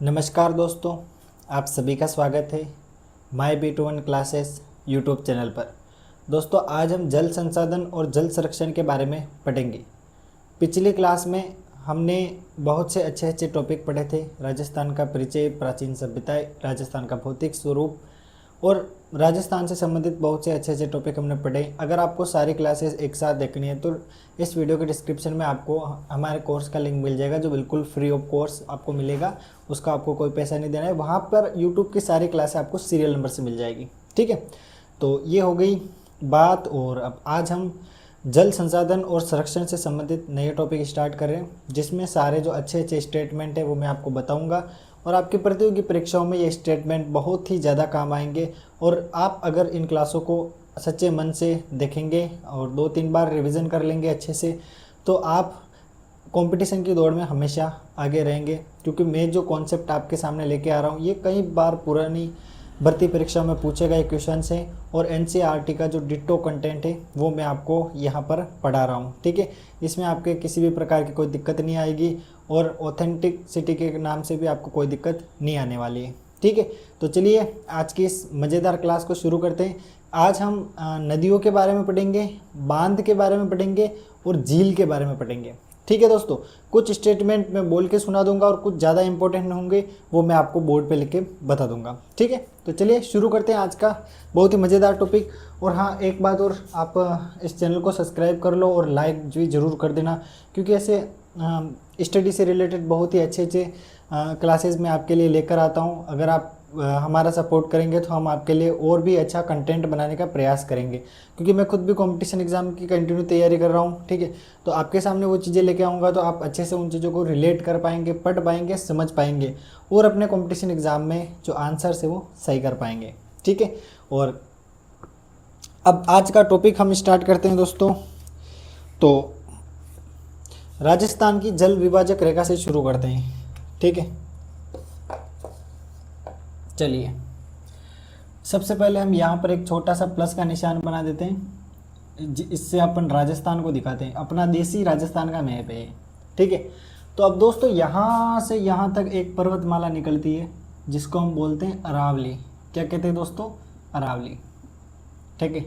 नमस्कार दोस्तों, आप सभी का स्वागत है माई B2 क्लासेस यूट्यूब चैनल पर। दोस्तों, आज हम जल संसाधन और जल संरक्षण के बारे में पढ़ेंगे। पिछली क्लास में हमने बहुत से अच्छे टॉपिक पढ़े थे। राजस्थान का परिचय, प्राचीन सभ्यताएं, राजस्थान का भौतिक स्वरूप और राजस्थान से संबंधित बहुत से अच्छे टॉपिक हमने पढ़े। अगर आपको सारी क्लासेस एक साथ देखनी है तो इस वीडियो के डिस्क्रिप्शन में आपको हमारे कोर्स का लिंक मिल जाएगा, जो बिल्कुल फ्री ऑफ कोर्स आपको मिलेगा। उसका आपको कोई पैसा नहीं देना है। वहाँ पर यूट्यूब की सारी क्लासें आपको सीरियल नंबर से मिल जाएगी। ठीक है, तो ये हो गई बात। और अब आज हम जल संसाधन और संरक्षण से संबंधित नए टॉपिक स्टार्ट कर रहे हैं, जिसमें सारे जो अच्छे स्टेटमेंट है वो मैं आपको बताऊंगा। और आपकी प्रतियोगी परीक्षाओं में ये स्टेटमेंट बहुत ही ज़्यादा काम आएंगे। और आप अगर इन क्लासों को सच्चे मन से देखेंगे और 2-3 बार रिवीजन कर लेंगे अच्छे से, तो आप कंपटीशन की दौड़ में हमेशा आगे रहेंगे। क्योंकि मैं जो कॉन्सेप्ट आपके सामने लेके आ रहा हूँ ये कई बार पुरानी भर्ती परीक्षा में पूछे गए क्वेश्चन है और NCERT का जो डिट्टो कंटेंट है वो मैं आपको यहाँ पर पढ़ा रहा हूँ। ठीक है, इसमें आपके किसी भी प्रकार की कोई दिक्कत नहीं आएगी और ऑथेंटिसिटी के नाम से भी आपको कोई दिक्कत नहीं आने वाली है। ठीक है, तो चलिए आज की इस मज़ेदार क्लास को शुरू करते हैं। आज हम नदियों के बारे में पढ़ेंगे, बांध के बारे में पढ़ेंगे और झील के बारे में पढ़ेंगे। ठीक है दोस्तों, कुछ स्टेटमेंट मैं बोल के सुना दूंगा और कुछ ज़्यादा इंपॉर्टेंट होंगे वो मैं आपको बोर्ड पे लिख के बता दूंगा। ठीक है, तो चलिए शुरू करते हैं आज का बहुत ही मज़ेदार टॉपिक। और हाँ, एक बात और, आप इस चैनल को सब्सक्राइब कर लो और लाइक भी ज़रूर कर देना, क्योंकि ऐसे स्टडी से रिलेटेड बहुत ही अच्छे क्लासेस मैं आपके लिए लेकर आता हूँ। अगर आप हमारा सपोर्ट करेंगे तो हम आपके लिए और भी अच्छा कंटेंट बनाने का प्रयास करेंगे, क्योंकि मैं खुद भी कंपटीशन एग्जाम की कंटिन्यू तैयारी कर रहा हूँ। ठीक है, तो आपके सामने वो चीज़ें लेके आऊँगा तो आप अच्छे से उन चीज़ों को रिलेट कर पाएंगे, पढ़ पाएंगे, समझ पाएंगे और अपने कंपटीशन एग्जाम में जो आंसर है वो सही कर पाएंगे। ठीक है, और अब आज का टॉपिक हम स्टार्ट करते हैं दोस्तों। तो राजस्थान की जल विभाजक रेखा से शुरू करते हैं। ठीक है, चलिए सबसे पहले हम यहाँ पर एक छोटा सा प्लस का निशान बना देते हैं। इससे अपन राजस्थान को दिखाते हैं, अपना देसी राजस्थान का मैप है। ठीक है, तो अब दोस्तों यहाँ से यहाँ तक एक पर्वतमाला निकलती है जिसको हम बोलते हैं अरावली। क्या कहते हैं दोस्तों? अरावली। ठीक है,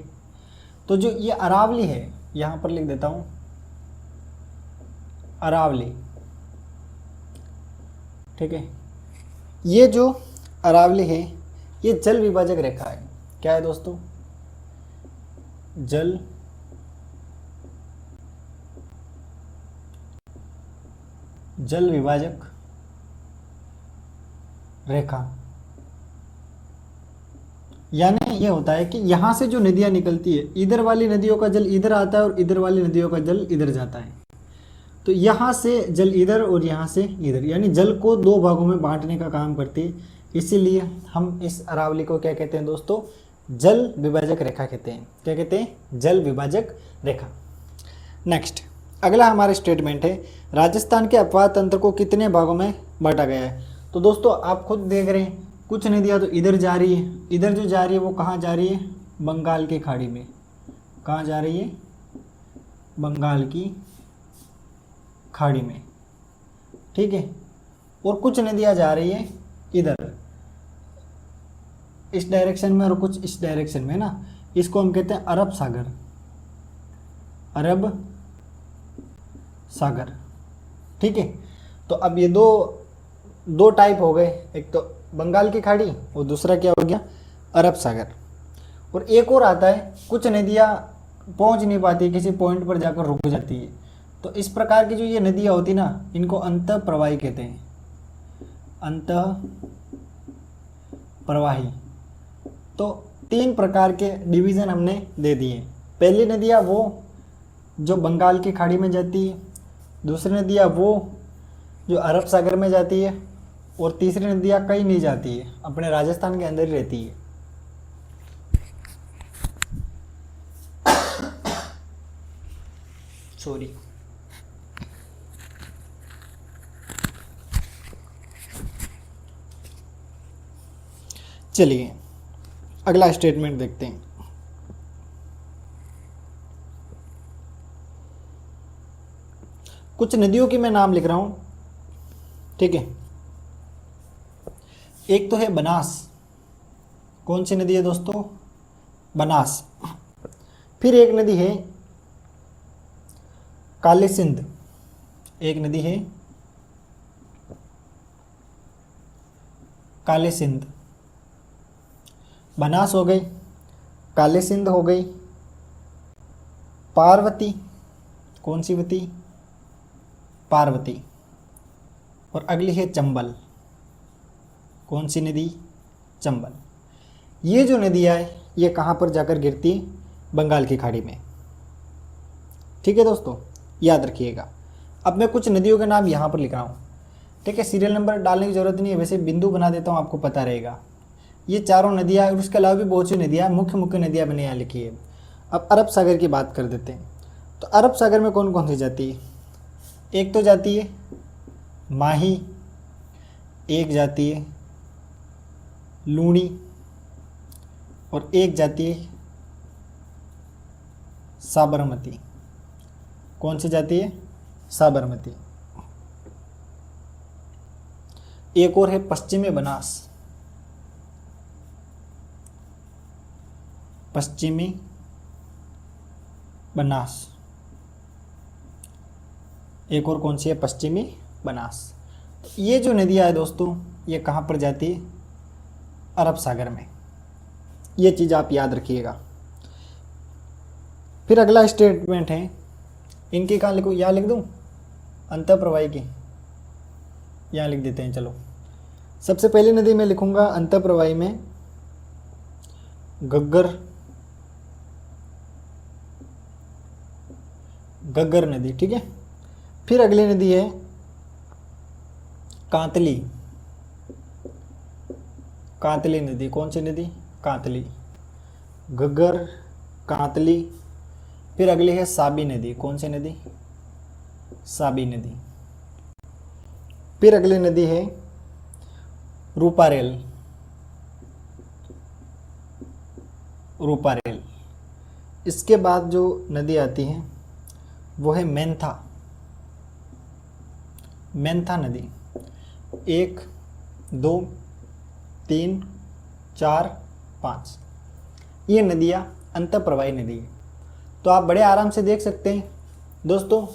तो जो ये अरावली है यहाँ पर लिख देता हूँ, अरावली। ठीक है, ये जो अरावली है ये जल विभाजक रेखा है। क्या है दोस्तों? जल विभाजक रेखा। यानी ये होता है कि यहाँ से जो नदियाँ निकलती है, इधर वाली नदियों का जल इधर आता है और इधर वाली नदियों का जल इधर जाता है। तो यहाँ से जल इधर और यहाँ से इधर, यानी जल को 2 भागों में बांटने का काम करती है। इसीलिए हम इस अरावली को क्या कहते हैं दोस्तों? जल विभाजक रेखा कहते हैं। क्या कहते हैं? जल विभाजक रेखा। नेक्स्ट, अगला हमारा स्टेटमेंट है, राजस्थान के अपवाह तंत्र को कितने भागों में बांटा गया है? तो दोस्तों आप खुद देख रहे हैं, कुछ नदियाँ तो इधर जा रही है, इधर जो जा रही है वो कहाँ जा रही है? बंगाल की खाड़ी में। कहाँ जा रही है? बंगाल की खाड़ी में। ठीक है, और कुछ नदियाँ जा रही है इधर इस डायरेक्शन में और कुछ इस डायरेक्शन में ना। इसको हम कहते हैं अरब सागर। अरब सागर। ठीक है, तो अब ये दो टाइप हो गए, एक तो बंगाल की खाड़ी और दूसरा क्या हो गया? अरब सागर। और एक और आता है, कुछ नदियाँ पहुंच नहीं पाती, किसी पॉइंट पर जाकर रुक जाती है। तो इस प्रकार की जो ये नदियाँ होती ना, इनको अंतः प्रवाही कहते हैं। अंतः प्रवाही। तो 3 प्रकार के डिवीज़न हमने दे दिए। पहली नदियाँ वो जो बंगाल की खाड़ी में जाती है, दूसरी नदियाँ वो जो अरब सागर में जाती है, और तीसरी नदियाँ कहीं नहीं जाती है, अपने राजस्थान के अंदर ही रहती है। सॉरी। चलिए अगला स्टेटमेंट देखते हैं। कुछ नदियों की मैं नाम लिख रहा हूँ। ठीक है, एक तो है बनास, कौन सी नदी है दोस्तों, बनास। फिर एक नदी है काली सिंध, एक नदी है काली सिंध। बनास हो गई, काली सिंध हो गई, पार्वती, कौन सी वती, पार्वती। और अगली है चंबल, कौन सी नदी, चंबल। ये जो नदियाँ है ये कहाँ पर जाकर गिरती है, बंगाल की खाड़ी में। ठीक है दोस्तों, याद रखिएगा। अब मैं कुछ नदियों के नाम यहाँ पर लिख रहा हूँ, ठीक है। सीरियल नंबर डालने की ज़रूरत नहीं है, वैसे बिंदु बना देता हूँ, आपको पता रहेगा। ये चारों नदियाँ और उसके अलावा भी बहुत सी नदियाँ, मुख्य मुख्य नदियाँ मैंने यहाँ लिखी है। अब अरब सागर की बात कर देते हैं। तो अरब सागर में कौन कौन सी जाती है, एक तो जाती है माही, एक जाती है लूणी, और एक जाती है साबरमती। कौन सी जाती है, साबरमती। एक और है पश्चिमी बनास, पश्चिमी बनास। एक और कौन सी है, पश्चिमी बनास। तो ये जो नदियाँ है दोस्तों, ये कहाँ पर जाती है, अरब सागर में। ये चीज़ आप याद रखिएगा। फिर अगला स्टेटमेंट है, इनकी कहाँ लिखूँ, यहाँ लिख दूँ, अंतःप्रवाही की, यहाँ लिख देते हैं। चलो, सबसे पहली नदी में लिखूँगा अंतःप्रवाही में घग्गर, घग्गर नदी, ठीक है। फिर अगली नदी है कांतली, कांतली नदी। कौन सी नदी, कांतली, घग्गर, कांतली। फिर अगली है साबी नदी, कौन सी नदी, साबी नदी। फिर अगली नदी है रूपारेल, रूपारेल। इसके बाद जो नदी आती है वो है मेंथा, मेंथा नदी। 1 2 3 4 5 ये नदियाँ अंतःप्रवाही नदी है। तो आप बड़े आराम से देख सकते हैं दोस्तों।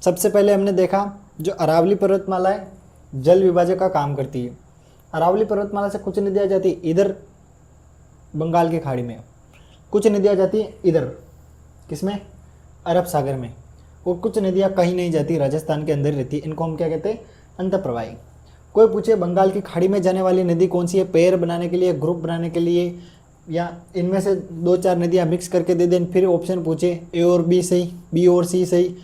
सबसे पहले हमने देखा जो अरावली पर्वतमाला है, जल विभाजक का काम करती है। अरावली पर्वतमाला से कुछ नदियाँ जाती है इधर बंगाल की खाड़ी में, कुछ नदियाँ जाती हैं इधर किसमें, अरब सागर में, और कुछ नदियाँ कहीं नहीं जाती, राजस्थान के अंदर रहती है। इनको हम क्या कहते हैं, अंतःप्रवाही। कोई पूछे बंगाल की खाड़ी में जाने वाली नदी कौन सी है, पेयर बनाने के लिए, ग्रुप बनाने के लिए, या इनमें से 2-4 नदियाँ मिक्स करके दे दें, फिर ऑप्शन पूछे ए और बी सही, बी और सी सही,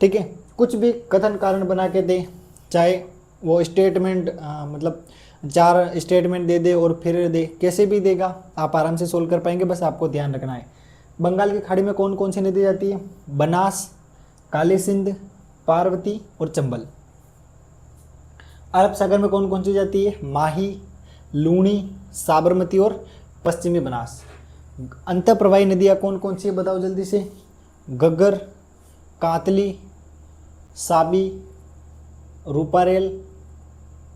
ठीक है। कुछ भी कथन कारण बना के दे, चाहे वो स्टेटमेंट मतलब 4 स्टेटमेंट दे दे और फिर दे, कैसे भी देगा आप आराम से सोल्व कर पाएंगे। बस आपको ध्यान रखना है बंगाल की खाड़ी में कौन कौन सी नदी जाती है, बनास, काली सिंध, पार्वती और चंबल। अरब सागर में कौन कौन सी जाती है, माही, लूणी, साबरमती और पश्चिमी बनास। अंतःप्रवाही नदियाँ कौन कौन सी है बताओ जल्दी से, घग्गर, कांतली, साबी, रूपारेल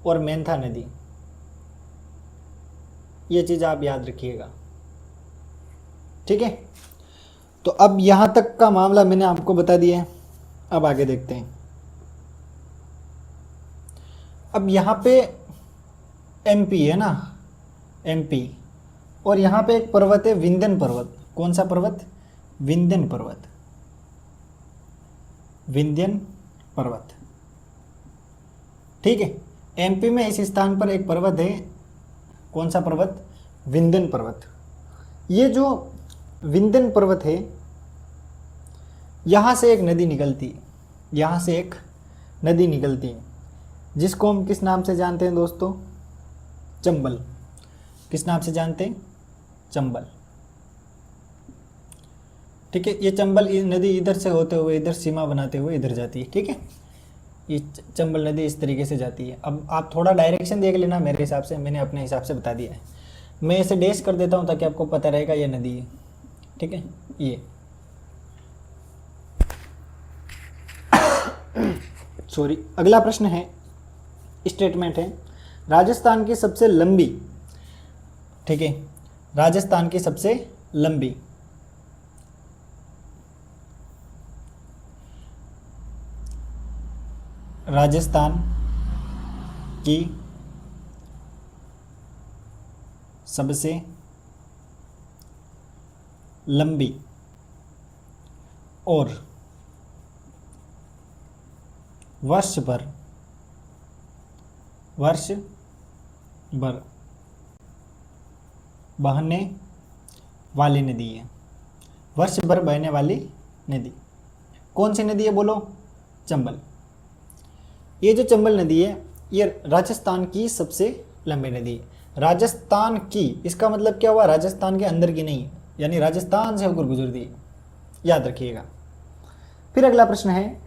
और मेंथा नदी। ये चीज़ आप याद रखिएगा, ठीक है। तो अब यहाँ तक का मामला मैंने आपको बता दिया है। अब आगे देखते हैं। अब यहाँ पे एमपी है ना, एमपी, और यहाँ पे एक पर्वत है विंध्यन पर्वत। कौन सा पर्वत, विंध्यन पर्वत, विंध्यन पर्वत, ठीक है। एमपी में इस स्थान पर एक पर्वत है, कौन सा पर्वत, विंध्यन पर्वत। ये जो विंध्यन पर्वत है, यहाँ से एक नदी निकलती है, यहाँ से एक नदी निकलती है जिसको हम किस नाम से जानते हैं दोस्तों, चंबल। किस नाम से जानते हैं, चंबल, ठीक है। ये चंबल नदी इधर से होते हुए इधर सीमा बनाते हुए इधर जाती है, ठीक है। ये चंबल नदी इस तरीके से जाती है। अब आप थोड़ा डायरेक्शन देख लेना, मेरे हिसाब से मैंने अपने हिसाब से बता दिया है। मैं इसे डैश कर देता हूँ ताकि आपको पता रहेगा ये नदी है, ठीक है। ये सॉरी, अगला प्रश्न है, स्टेटमेंट है, राजस्थान की सबसे लंबी, ठीक है, राजस्थान की सबसे लंबी राजस्थान की सबसे लंबी और वर्ष भर बहने वाली नदी है। वर्ष भर बहने वाली नदी कौन सी नदी है बोलो? चंबल। ये जो चंबल नदी है ये राजस्थान की सबसे लंबी नदी है। राजस्थान की, इसका मतलब क्या हुआ? राजस्थान के अंदर की नहीं है, यानी राजस्थान से होकर गुजरती है, याद रखिएगा। फिर अगला प्रश्न है,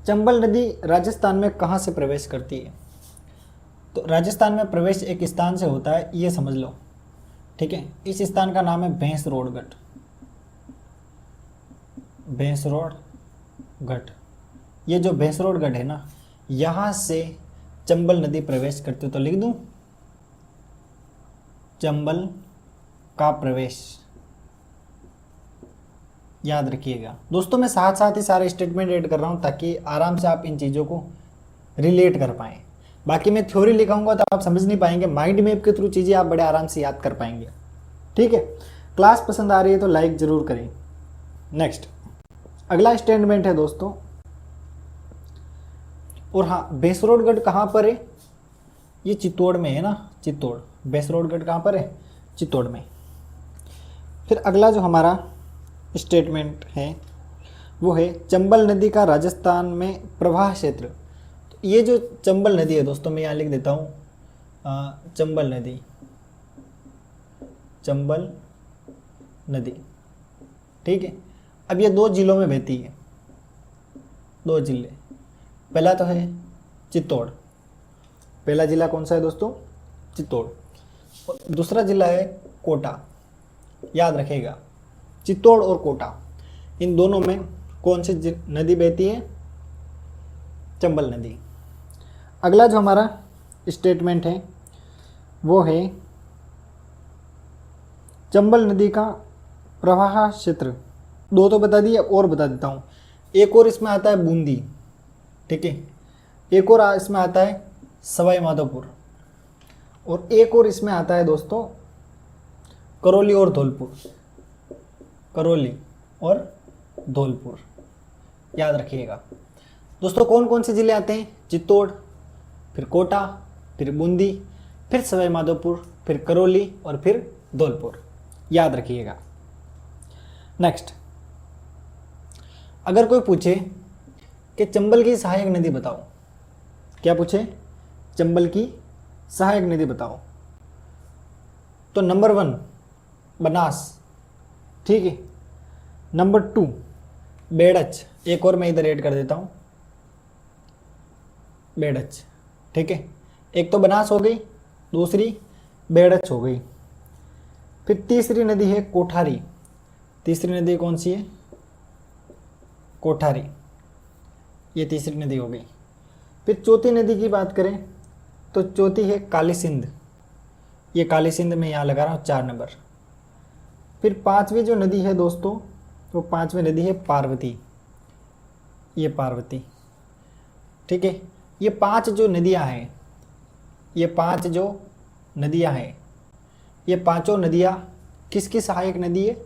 चंबल नदी राजस्थान में कहाँ से प्रवेश करती है? तो राजस्थान में प्रवेश एक स्थान से होता है, ये समझ लो, ठीक है। इस स्थान का नाम है भैंसरोडगढ़। भैंसरोडगढ़, ये जो भैंसरोडगढ़ है ना, यहाँ से चंबल नदी प्रवेश करती है। तो लिख दूं, चंबल का प्रवेश, याद रखिएगा। दोस्तों मैं साथ साथ ही सारे स्टेटमेंट ऐड कर रहा हूँ ताकि आराम से आप इन चीज़ों को रिलेट कर पाएँ। बाकी मैं थ्योरी लिखाऊंगा तो आप समझ नहीं पाएंगे, माइंड मैप के थ्रू चीज़ें आप बड़े आराम से याद कर पाएंगे, ठीक है। क्लास पसंद आ रही है तो लाइक ज़रूर करें। नेक्स्ट अगला स्टेटमेंट है दोस्तों, और हाँ, भैंसरोडगढ़ कहाँ पर है? ये चित्तौड़ में है ना, चित्तौड़। भैंसरोडगढ़ कहाँ पर है? चित्तौड़ में। फिर अगला जो हमारा स्टेटमेंट है वो है, चंबल नदी का राजस्थान में प्रवाह क्षेत्र। तो ये जो चंबल नदी है दोस्तों, मैं यहाँ लिख देता हूँ, चंबल नदी, चंबल नदी, ठीक है। अब ये 2 जिलों में बहती है, 2 जिले। पहला तो है चित्तौड़, पहला जिला कौन सा है दोस्तों? चित्तौड़। और दूसरा जिला है कोटा, याद रखेगा, चित्तौड़ और कोटा, इन दोनों में कौन सी नदी बहती है? चंबल नदी। अगला जो हमारा स्टेटमेंट है वो है, चंबल नदी का प्रवाह क्षेत्र। 2 तो बता दिए, और बता देता हूँ। एक और इसमें आता है बूंदी, ठीक है। एक और इसमें आता है सवाई माधोपुर, और एक और इसमें आता है दोस्तों करौली और धौलपुर, करौली और धौलपुर, याद रखिएगा। दोस्तों कौन कौन से ज़िले आते हैं? चित्तौड़, फिर कोटा, फिर बूंदी, फिर सवाई माधोपुर, फिर करौली और फिर धौलपुर, याद रखिएगा। नेक्स्ट, अगर कोई पूछे कि चंबल की सहायक नदी बताओ, क्या पूछे? चंबल की सहायक नदी बताओ, तो नंबर 1 बनास, ठीक है। नंबर 2 बेड़च, एक और मैं इधर ऐड कर देता हूँ, बेड़च, ठीक है। एक तो बनास हो गई, दूसरी बेड़च हो गई। फिर तीसरी नदी है कोठारी। तीसरी नदी कौन सी है? कोठारी, ये तीसरी नदी हो गई। फिर चौथी नदी की बात करें तो चौथी है काली सिंध, ये काली सिंध में यहाँ लगा रहा हूँ 4 नंबर। फिर 5वीं जो नदी है दोस्तों, वो 5वीं नदी है पार्वती, ये पार्वती, ठीक है। ये 5 जो नदियाँ हैं, ये 5 जो नदियाँ हैं, ये पांचों नदियाँ किसकी सहायक नदी है?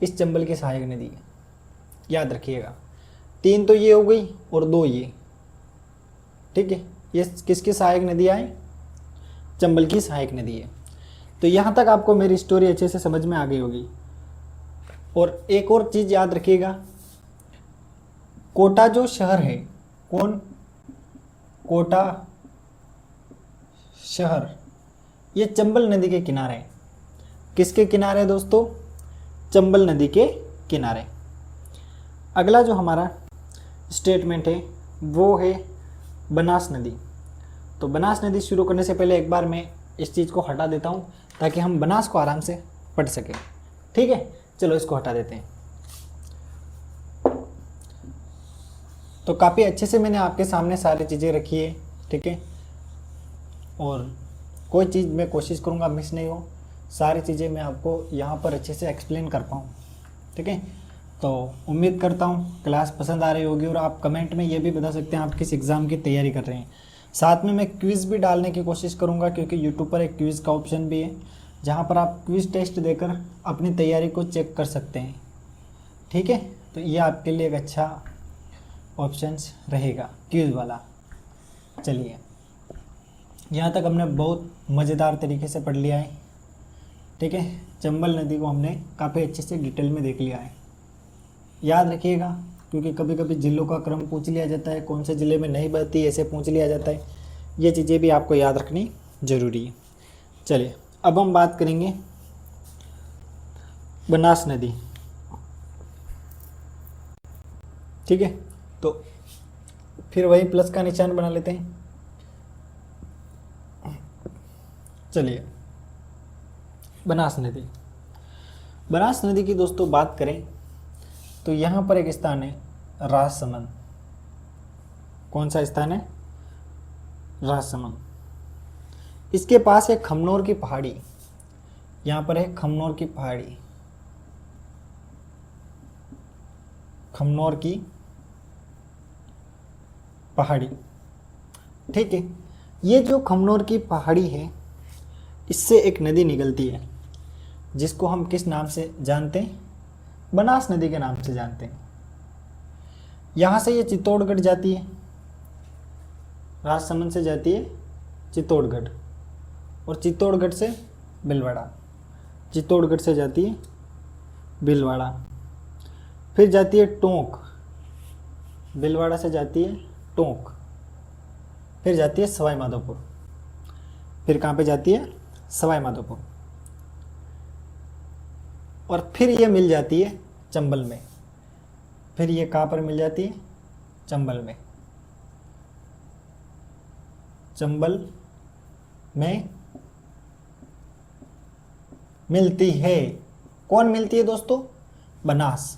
इस चंबल की सहायक नदी है, याद रखिएगा। 3 तो ये हो गई और 2 ये, ठीक है। ये किसकी सहायक नदियाँ हैं? चंबल की सहायक नदी है। तो यहाँ तक आपको मेरी स्टोरी अच्छे से समझ में आ गई होगी। और एक और चीज़ याद रखिएगा, कोटा जो शहर है, कौन? कोटा शहर, ये चंबल नदी के किनारे है। किसके किनारे दोस्तों? चंबल नदी के किनारे। अगला जो हमारा स्टेटमेंट है वो है बनास नदी। तो बनास नदी शुरू करने से पहले एक बार मैं इस चीज़ को हटा देता हूँ ताकि हम बनास को आराम से पढ़ सकें, ठीक है। चलो इसको हटा देते हैं। तो काफ़ी अच्छे से मैंने आपके सामने सारी चीज़ें रखी है, ठीक है। और कोई चीज़ मैं कोशिश करूँगा मिस नहीं हो, सारी चीज़ें मैं आपको यहाँ पर अच्छे से एक्सप्लेन कर पाऊँ, ठीक है। तो उम्मीद करता हूँ क्लास पसंद आ रही होगी, और आप कमेंट में ये भी बता सकते हैं आप किस एग्ज़ाम की तैयारी कर रहे हैं। साथ में मैं क्विज़ भी डालने की कोशिश करूँगा, क्योंकि यूट्यूब पर एक क्विज़ का ऑप्शन भी है, जहाँ पर आप क्विज़ टेस्ट देकर अपनी तैयारी को चेक कर सकते हैं, ठीक है। तो ये आपके लिए एक अच्छा ऑप्शंस रहेगा क्विज़ वाला। चलिए, यहाँ तक हमने बहुत मज़ेदार तरीके से पढ़ लिया है, ठीक है। चंबल नदी को हमने काफ़ी अच्छे से डिटेल में देख लिया है। याद रखिएगा, क्योंकि कभी कभी ज़िलों का क्रम पूछ लिया जाता है, कौन से ज़िले में नहीं बहती ऐसे पूछ लिया जाता है। ये चीज़ें भी आपको याद रखनी ज़रूरी है। चलिए, अब हम बात करेंगे बनास नदी, ठीक है। तो फिर वही प्लस का निशान बना लेते हैं। चलिए, बनास नदी, बनास नदी की दोस्तों बात करें तो यहाँ पर एक स्थान है राजसमंद। कौन सा स्थान है? राजसमंद। इसके पास है खमनोर की पहाड़ी, यहाँ पर है खमनोर की पहाड़ी, खमनोर की पहाड़ी, ठीक है। ये जो खमनोर की पहाड़ी है, इससे एक नदी निकलती है, जिसको हम किस नाम से जानते हैं? बनास नदी के नाम से जानते हैं। यहाँ से ये चित्तौड़गढ़ जाती है, राजसमंद से जाती है चित्तौड़गढ़, और चित्तौड़गढ़ से भीलवाड़ा, चित्तौड़गढ़ से जाती है भीलवाड़ा, फिर जाती है टोंक, भीलवाड़ा से जाती है टोंक, फिर जाती है सवाई माधोपुर, फिर कहाँ पे जाती है? सवाई माधोपुर, और फिर ये मिल जाती है चंबल में। फिर ये कहाँ पर मिल जाती है? चंबल में। चंबल में मिलती है। कौन मिलती है दोस्तों? बनास,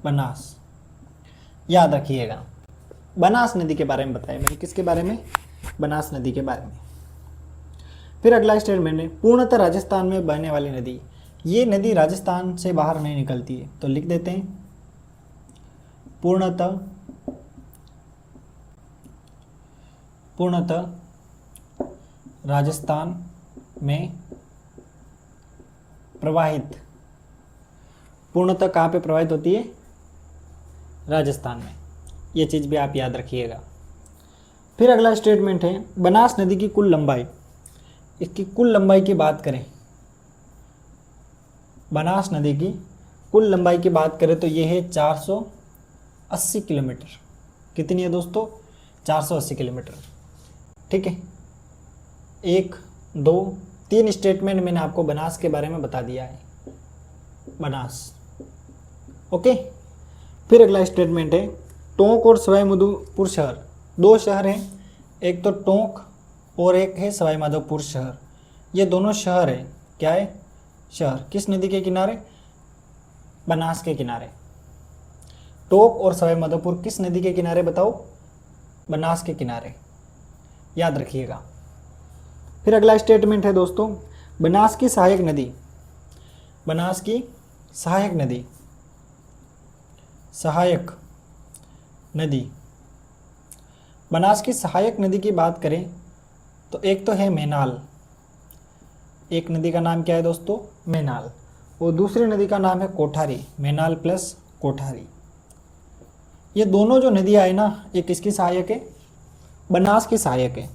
बनास। याद रखिएगा, बनास नदी के बारे में बताया मैंने। किसके बारे में? बनास नदी के बारे में। फिर अगला स्टेटमेंट है पूर्णतः राजस्थान में बहने वाली नदी। ये नदी राजस्थान से बाहर नहीं निकलती है, तो लिख देते हैं पूर्णतः राजस्थान में प्रवाहित। पूर्णतः कहाँ पे प्रवाहित होती है? राजस्थान में। ये चीज़ भी आप याद रखिएगा। फिर अगला स्टेटमेंट है बनास नदी की कुल लंबाई। इसकी कुल लंबाई की बात करें, बनास नदी की कुल लंबाई की बात करें तो ये है 480 किलोमीटर। कितनी है दोस्तों? 480 किलोमीटर, ठीक है। 1, 2, 3 स्टेटमेंट मैंने आपको बनास के बारे में बता दिया है, बनास, ओके। फिर अगला स्टेटमेंट है टोंक और सवाई माधोपुर शहर। 2 शहर हैं, एक तो टोंक और एक है सवाई माधोपुर शहर। ये दोनों शहर है, क्या है? शहर। किस नदी के किनारे? बनास के किनारे। टोंक और सवाई माधोपुर किस नदी के किनारे बताओ? बनास के किनारे। याद रखिएगा। फिर अगला स्टेटमेंट है दोस्तों बनास की सहायक नदी। बनास की सहायक नदी, सहायक नदी। बनास की सहायक नदी की बात करें तो एक तो है मैनाल। एक नदी का नाम क्या है दोस्तों? मैनाल। और दूसरी नदी का नाम है कोठारी। मैनाल प्लस कोठारी। ये दोनों जो नदियाँ है ना, ये किसकी सहायक है? बनास की सहायक है।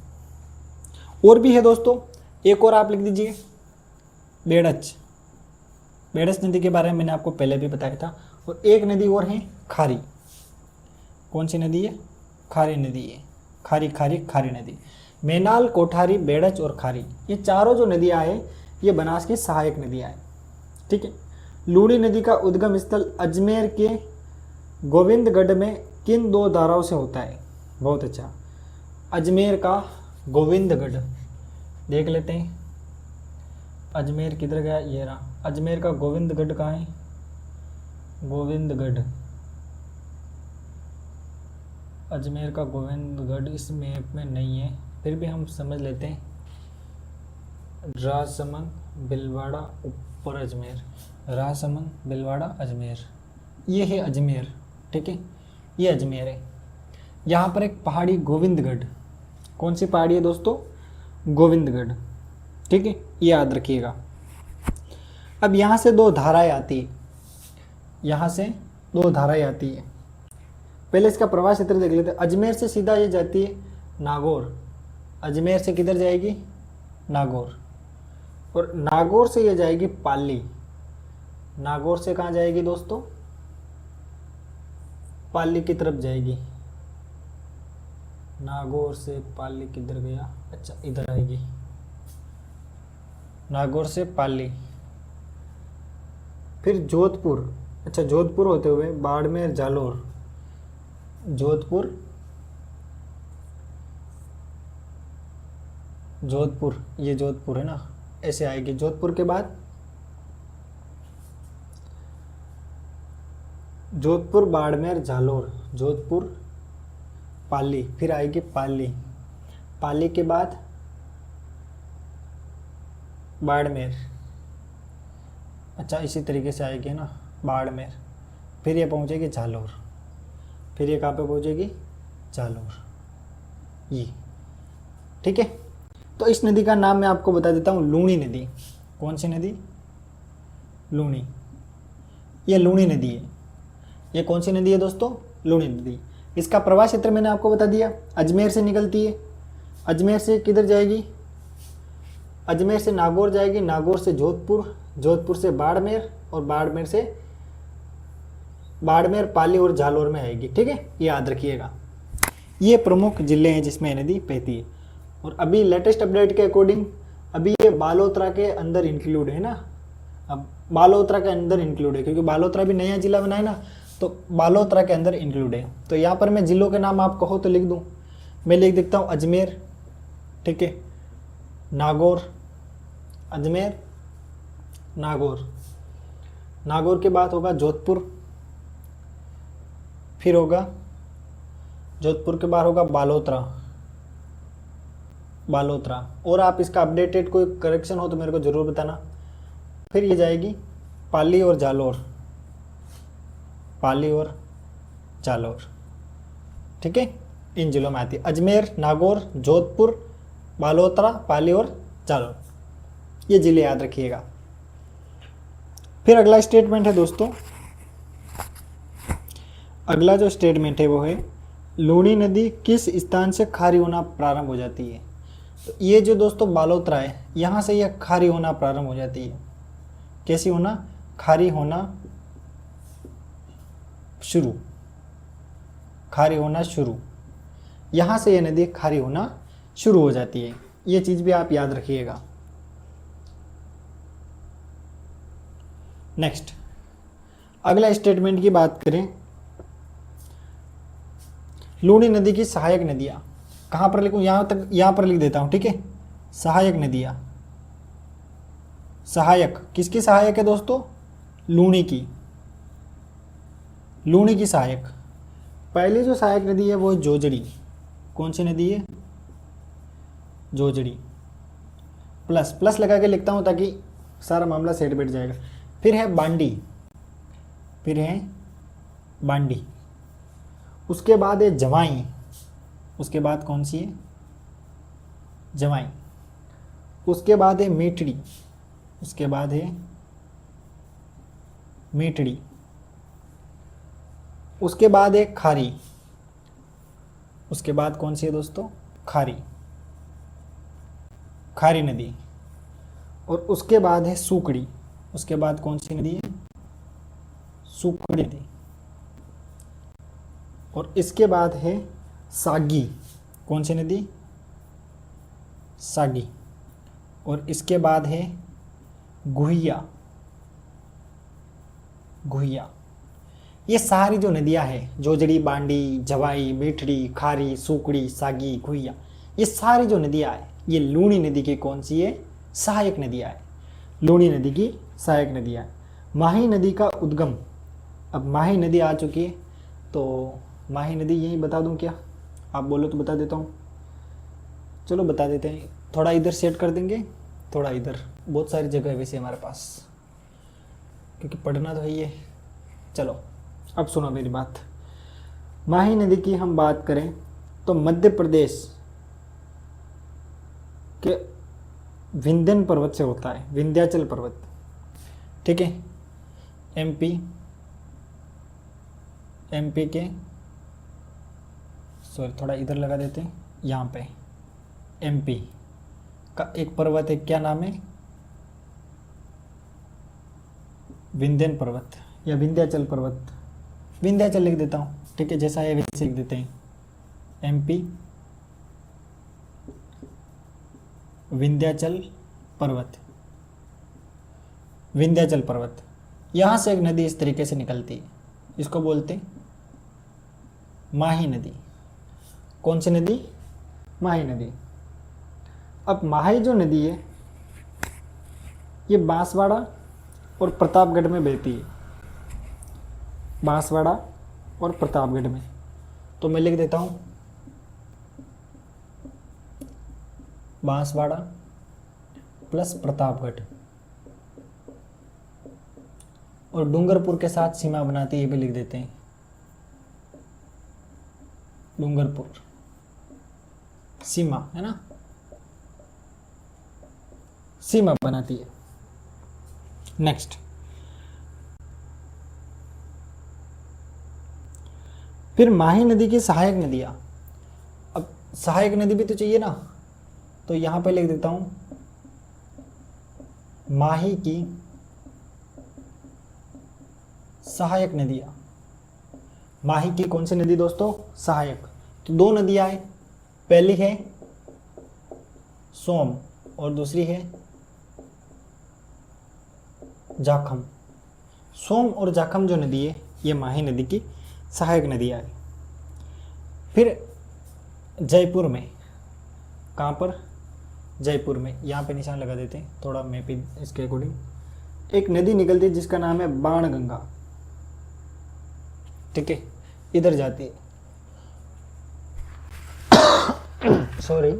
और भी है दोस्तों, एक और आप लिख दीजिए, बेड़च। बेड़च नदी के बारे में मैंने आपको पहले भी बताया था। और एक नदी और है खारी। कौन सी नदी है? खारी नदी है। खारी नदी। मैनाल, कोठारी, बेड़च और खारी, ये चारों जो नदियाँ हैं ये बनास की सहायक नदियाँ हैं, ठीक है। लूणी नदी का उद्गम स्थल अजमेर के गोविंदगढ़ में किन 2 धाराओं से होता है? बहुत अच्छा। अजमेर का गोविंदगढ़ देख लेते हैं। अजमेर किधर गया? ये रहा। अजमेर का गोविंदगढ़ कहाँ है? गोविंदगढ़, अजमेर का गोविंदगढ़ इस मैप में नहीं है, फिर भी हम समझ लेते हैं। राजसमंद, भीलवाड़ा, ऊपर अजमेर। राजसमंद, भीलवाड़ा, अजमेर, ये है अजमेर। ठीक है, ये अजमेर है। यहाँ पर एक पहाड़ी गोविंदगढ़, कौन सी पहाड़ी है दोस्तों? गोविंदगढ़। ठीक है, ये याद रखिएगा। अब यहाँ से दो धाराएं आती है, यहाँ से दो धाराएं आती है। पहले इसका प्रवाह क्षेत्र देख लेते हैं। अजमेर से सीधा ये जाती है नागौर। अजमेर से किधर जाएगी? नागौर। और नागौर से ये जाएगी पाली। नागौर से कहाँ जाएगी दोस्तों? पाली की तरफ जाएगी। नागौर से पाली किधर गया? अच्छा, इधर आएगी। नागौर से पाली, फिर जोधपुर। अच्छा, जोधपुर होते हुए बाड़मेर, जालोर। जोधपुर, जोधपुर, ये जोधपुर है ना, ऐसे आएगी। जोधपुर के बाद जोधपुर, बाड़मेर, जालोर, जोधपुर, पाली, फिर आएगी पाली। पाली के बाद बाड़मेर। अच्छा, इसी तरीके से आएगी ना, बाड़मेर, फिर ये पहुंचेगी जालोर, फिर ये कहाँ पे पहुंचेगी? जालोर, ये। ठीक है, तो इस नदी का नाम मैं आपको बता देता हूँ, लूणी नदी। कौन सी नदी? लूणी। ये लूणी नदी है। ये कौन सी नदी है दोस्तों? लूणी नदी। इसका प्रवाह क्षेत्र मैंने आपको बता दिया, अजमेर से निकलती है। अजमेर से किधर जाएगी? अजमेर से नागौर जाएगी, नागौर से जोधपुर, जोधपुर से बाड़मेर, और बाड़मेर से बाड़मेर, पाली और जालोर में आएगी। ठीक है, ये याद रखिएगा। ये प्रमुख जिले हैं जिसमें नदी बहती है। और अभी लेटेस्ट अपडेट के अकॉर्डिंग अभी ये बालोतरा के अंदर इंक्लूड है ना। अब बालोतरा के अंदर इंक्लूड है, क्योंकि बालोतरा भी नया जिला बना है ना, तो बालोतरा के अंदर इंक्लूड है। तो यहाँ पर मैं जिलों के नाम आप कहो तो लिख दूँ। मैं लिख देता हूँ अजमेर, ठीक है, नागौर, अजमेर, नागौर। नागौर के बाद होगा जोधपुर, फिर होगा जोधपुर के बाद होगा बालोतरा, बालोतरा। और आप इसका अपडेटेड कोई करेक्शन हो तो मेरे को ज़रूर बताना। फिर ये जाएगी पाली और जालोर, पाली और जालोर। ठीक है, इन जिलों में आती है अजमेर, नागौर, जोधपुर, बालोतरा, पाली और जालोर। ये जिले याद रखिएगा। फिर अगला स्टेटमेंट है दोस्तों, अगला जो स्टेटमेंट है वो है लूणी नदी किस स्थान से खारी होना प्रारंभ हो जाती है। तो ये जो दोस्तों बालोतरा है, यहाँ से यह खारी होना प्रारंभ हो जाती है। कैसी होना? खारी होना शुरू, खारी होना शुरू। यहाँ से यह नदी खारी होना शुरू हो जाती है। ये चीज़ भी आप याद रखिएगा। नेक्स्ट, अगला स्टेटमेंट की बात करें, लूणी नदी की सहायक नदियाँ कहाँ पर लिखूँ? यहाँ पर लिख देता हूँ। ठीक है, सहायक नदियाँ। सहायक किसकी सहायक है दोस्तों? लूणी की, लूणी की सहायक। पहली जो सहायक नदी है वो जोजड़ी। कौन सी नदी है? जोजड़ी। प्लस प्लस लगा के लिखता हूँ ताकि सारा मामला सेट बैठ जाएगा। फिर है बांडी, फिर है बांडी। उसके बाद है जवाई। उसके बाद कौन सी है? जवाई। उसके बाद है मीठड़ी। उसके बाद है मीठड़ी। उसके बाद है खारी। उसके बाद कौन सी है दोस्तों? खारी, खारी नदी। और उसके बाद है सूकड़ी। उसके बाद कौन सी नदी है? सूकड़ी नदी। और इसके बाद है सागी। कौन सी नदी? सागी। और इसके बाद है गुहिया, गुहिया। ये सारी जो नदियां हैं, जोजड़ी, बांडी, जवाई, मीठड़ी, खारी, सूकड़ी, सागी, गुहिया, ये सारी जो नदियां हैं ये लूणी नदी की कौन सी है? सहायक नदियां हैं। लूणी नदी की सहायक नदियां। माही नदी का उद्गम, अब माही नदी आ चुकी है तो माही नदी यही बता दूं क्या? आप बोलो तो बता देता हूँ। चलो बता देते हैं। थोड़ा इधर सेट कर देंगे, थोड़ा इधर, बहुत सारी जगह है वैसे हमारे पास, क्योंकि पढ़ना तो है ही है। चलो अब सुनो मेरी बात। माही नदी की हम बात करें तो मध्य प्रदेश के विंध्यन पर्वत से होता है, विंध्याचल पर्वत, ठीक है। एमपी के, सॉरी थोड़ा इधर लगा देते हैं, यहाँ पे एमपी का एक पर्वत है, क्या नाम है? विंध्यन पर्वत या विंध्याचल पर्वत, विंध्याचल लिख देता हूँ, ठीक है, जैसा है वैसे लिख देते हैं। एमपी विंध्याचल पर्वत, विंध्याचल पर्वत, यहाँ से एक नदी इस तरीके से निकलती है, इसको बोलते हैं माही नदी। कौन सी नदी? माही नदी। अब माही जो नदी है ये बांसवाड़ा और प्रतापगढ़ में बहती है, बांसवाड़ा और प्रतापगढ़ में। तो मैं लिख देता हूँ बांसवाड़ा प्लस प्रतापगढ़, और डूंगरपुर के साथ सीमा बनाती है, ये भी लिख देते हैं, डूंगरपुर सीमा है ना, सीमा बनाती है। नेक्स्ट, फिर माही नदी की सहायक नदियां। अब सहायक नदी भी तो चाहिए ना, तो यहां पे लिख देता हूं माही की सहायक नदियां। माही की कौन सी नदी दोस्तों? सहायक। तो दो नदियां हैं, पहली है सोम और दूसरी है जाखम। सोम और जाखम जो नदी है ये माही नदी की सहायक नदियां है। फिर जयपुर में, कहाँ पर? जयपुर में, यहाँ पे निशान लगा देते हैं थोड़ा मैप इसके अकॉर्डिंग, एक नदी निकलती है जिसका नाम है बाणगंगा, ठीक है, इधर जाती है, सॉरी,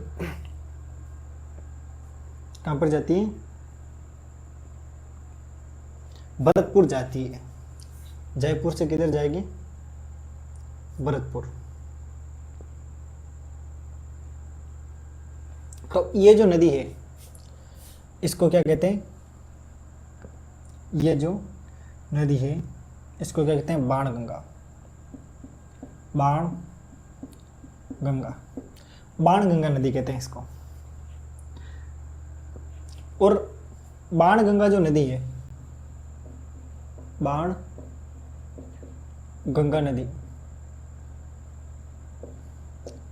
कहाँ पर जाती है? भरतपुर जाती है। जयपुर से किधर जाएगी? भरतपुर। तो ये जो नदी है इसको क्या कहते हैं? ये जो नदी है इसको क्या कहते हैं? बाणगंगा। बाणगंगा, बाणगंगा नदी कहते हैं इसको। और बाणगंगा जो नदी है, बाणगंगा नदी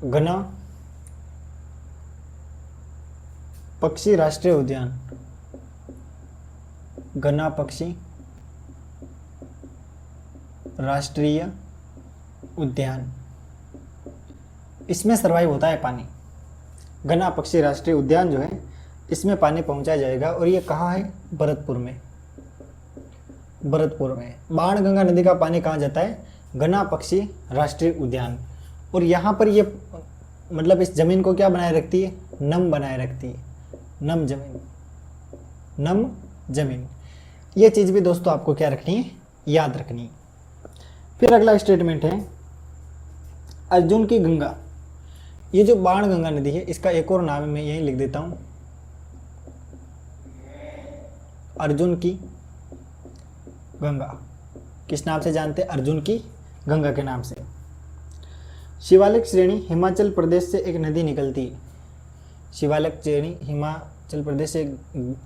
घना पक्षी राष्ट्रीय उद्यान, घना पक्षी राष्ट्रीय उद्यान, इसमें सर्वाइव होता है पानी। घना पक्षी राष्ट्रीय उद्यान जो है इसमें पानी पहुंचाया जाएगा, और ये कहाँ है? भरतपुर में। भरतपुर में बाणगंगा नदी का पानी कहाँ जाता है? घना पक्षी राष्ट्रीय उद्यान। और यहाँ पर ये मतलब इस जमीन को क्या बनाए रखती है? नम बनाए रखती है, नम जमीन, नम जमीन। ये चीज़ भी दोस्तों आपको क्या रखनी है? याद रखनी है। फिर अगला स्टेटमेंट है अर्जुन की गंगा। ये जो बाणगंगा नदी है इसका एक और नाम है, मैं यही लिख देता हूँ, अर्जुन की गंगा। किस नाम से जानते हैं? अर्जुन की गंगा के नाम से। शिवालिक श्रेणी हिमाचल प्रदेश से एक नदी निकलती है, शिवालिक श्रेणी हिमाचल प्रदेश से एक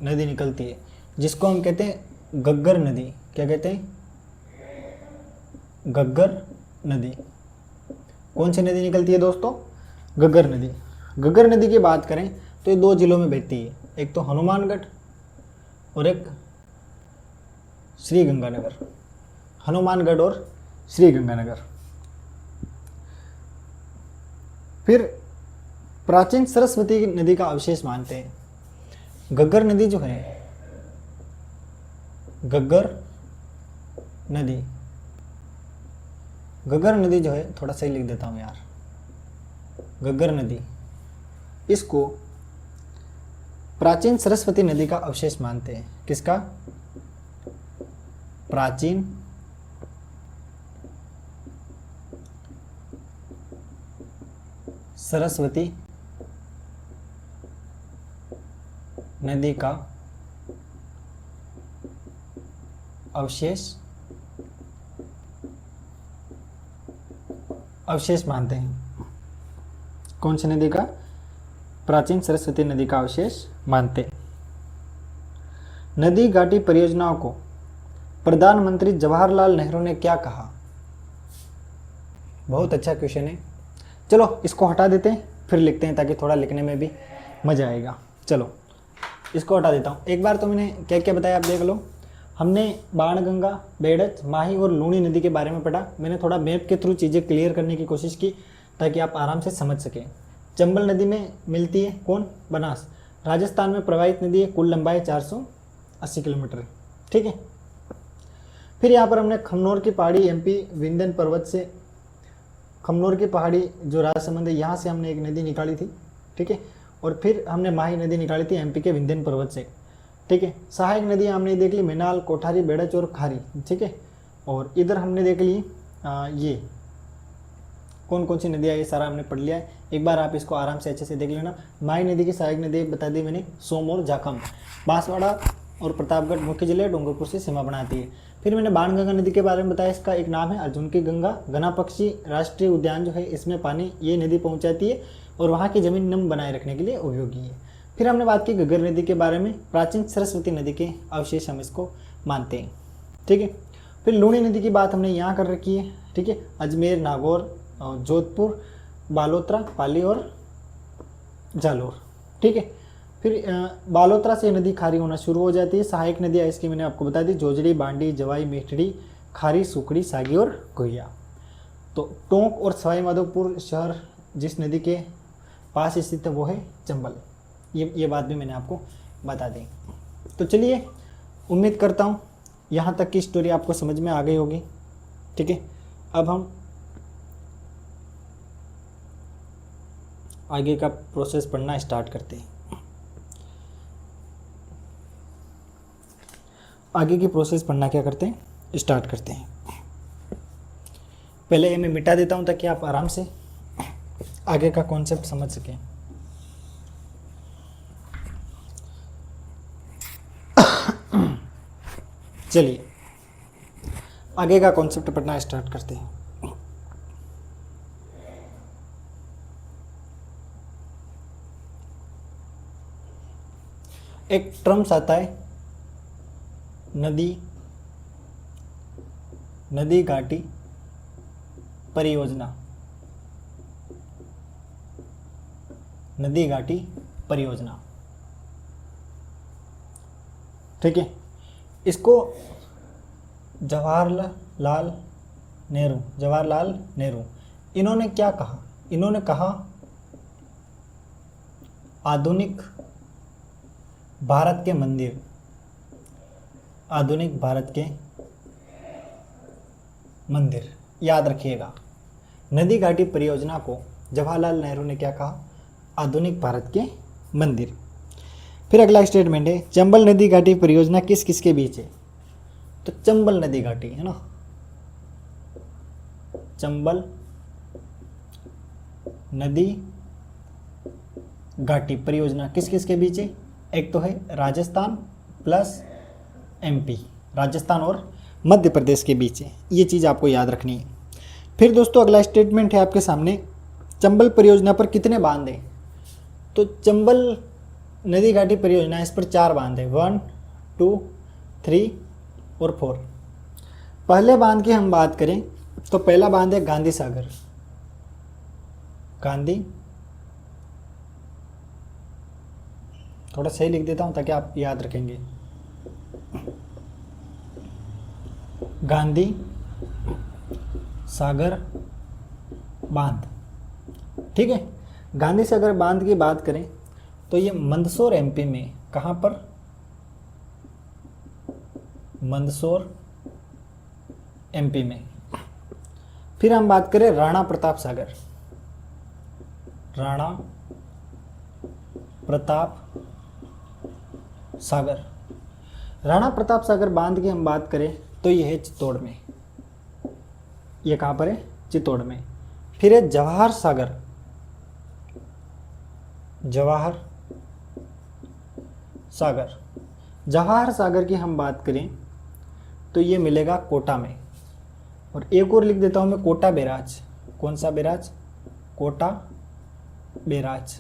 नदी निकलती है जिसको हम कहते हैं घग्गर नदी। क्या कहते हैं? घग्गर नदी। कौन सी नदी निकलती है दोस्तों? घग्गर नदी। घग्गर नदी की बात करें तो ये दो जिलों में बहती है, एक तो हनुमानगढ़ और एक श्रीगंगानगर। हनुमानगढ़ और श्रीगंगानगर। फिर प्राचीन सरस्वती नदी का अवशेष मानते हैं। घग्गर नदी जो है, घग्गर नदी घग्गर नदी जो है, थोड़ा सही लिख देता हूँ यार, घग्गर नदी, इसको प्राचीन सरस्वती नदी का अवशेष मानते हैं। किसका? प्राचीन सरस्वती नदी का अवशेष मानते हैं। कौन सी नदी का? प्राचीन सरस्वती नदी का अवशेष मानते। नदी घाटी परियोजनाओं को प्रधानमंत्री जवाहरलाल नेहरू ने क्या कहा? बहुत अच्छा क्वेश्चन है। चलो इसको हटा देते हैं, फिर लिखते हैं, ताकि थोड़ा लिखने में भी मजा आएगा। चलो इसको हटा देता हूँ। एक बार तो मैंने क्या क्या बताया आप देख लो। हमने बाणगंगा, बेड़च, माही और लूणी नदी के बारे में पढ़ा। मैंने थोड़ा मैप के थ्रू चीज़ें क्लियर करने की कोशिश की ताकि आप आराम से समझ सकें। चंबल नदी में मिलती है कौन? बनास। राजस्थान में प्रवाहित नदी है, कुल लंबाई 480 किलोमीटर है। ठीक है। फिर यहाँ पर हमने खमनोर की पहाड़ी एमपी विंध्यन पर्वत से, खमनोर की पहाड़ी जो राजसमंद है यहाँ से हमने एक नदी निकाली थी। ठीक है। और फिर हमने माही नदी निकाली थी एमपी के विंध्यन पर्वत से। ठीक है। सहायक नदियाँ हमने देख ली, मेनाल, कोठारी, बेड़च और खारी। ठीक है। और इधर हमने देख ली ये कौन कौन सी नदियाँ, ये सारा हमने पढ़ लिया है। एक बार आप इसको आराम से अच्छे से देख लेना। माही नदी की सहायक नदी बता दी मैंने, सोम और जाखम। बांसवाड़ा और प्रतापगढ़ मुख्य जिले डूंगरपुर से सीमा बनाती है। फिर मैंने बाणगंगा नदी के बारे में बताया, इसका एक नाम है अर्जुन की गंगा। घना पक्षी राष्ट्रीय उद्यान जो है, इसमें पानी ये नदी पहुंचाती है और वहाँ की जमीन नम बनाए रखने के लिए उपयोगी है। फिर हमने बात की घग्गर नदी के बारे में, प्राचीन सरस्वती नदी के अवशेष हम इसको मानते हैं। ठीक है। फिर लूणी नदी की बात हमने यहाँ कर रखी है। ठीक है। अजमेर, नागौर, जोधपुर, बालोतरा, पाली और जालोर। ठीक है। फिर बालोतरा से नदी खारी होना शुरू हो जाती है। सहायक नदियाँ इसकी मैंने आपको बता दी, जोजड़ी, बांडी, जवाई, मेठड़ी, खारी, सुकड़ी, सागी और गोहिया। तो टोंक और सवाई माधोपुर शहर जिस नदी के पास स्थित है वो है चंबल। ये बात भी मैंने आपको बता दी। तो चलिए, उम्मीद करता हूँ यहाँ तक की स्टोरी आपको समझ में आ गई होगी। ठीक है। अब हम आगे का प्रोसेस पढ़ना स्टार्ट करते हैं। आगे की प्रोसेस पढ़ना क्या करते हैं, स्टार्ट करते हैं। पहले ये मैं मिटा देता हूँ ताकि आप आराम से आगे का कॉन्सेप्ट समझ सकें। चलिए आगे का कॉन्सेप्ट पढ़ना स्टार्ट करते हैं। एक टर्म्स आता है नदी घाटी परियोजना। नदी घाटी परियोजना। ठीक है। इसको जवाहरलाल नेहरू इन्होंने क्या कहा? इन्होंने कहा आधुनिक भारत के मंदिर, आधुनिक भारत के मंदिर। याद रखिएगा, नदी घाटी परियोजना को जवाहरलाल नेहरू ने क्या कहा? आधुनिक भारत के मंदिर। फिर अगला स्टेटमेंट है, चंबल नदी घाटी परियोजना किस किस के बीच है? तो चंबल नदी घाटी है ना, चंबल नदी घाटी परियोजना किस किस के बीच है? एक तो है राजस्थान प्लस एमपी, राजस्थान और मध्य प्रदेश के बीच है। ये चीज़ आपको याद रखनी है। फिर दोस्तों अगला स्टेटमेंट है आपके सामने, चंबल परियोजना पर कितने बांध हैं? तो चंबल नदी घाटी परियोजना, इस पर 4 बांध है, 1, 2, 3 और 4। पहले बांध की हम बात करें तो पहला बांध है गांधी सागर। गांधी, थोड़ा सही लिख देता हूं ताकि आप याद रखेंगे, गांधी सागर बांध। ठीक है। गांधी सागर बांध की बात करें तो ये मंदसौर एमपी में, कहाँ पर? मंदसौर एमपी में। फिर हम बात करें राणा प्रताप सागर, राणा प्रताप सागर। राणा प्रताप सागर बांध की हम बात करें तो ये है चित्तौड़ में, ये कहाँ पर है? चित्तौड़ में। फिर है जवाहर सागर, जवाहर सागर। जवाहर सागर की हम बात करें तो ये मिलेगा कोटा में। और एक और लिख देता हूँ मैं, कोटा बैराज। कौन सा बैराज? कोटा बैराज।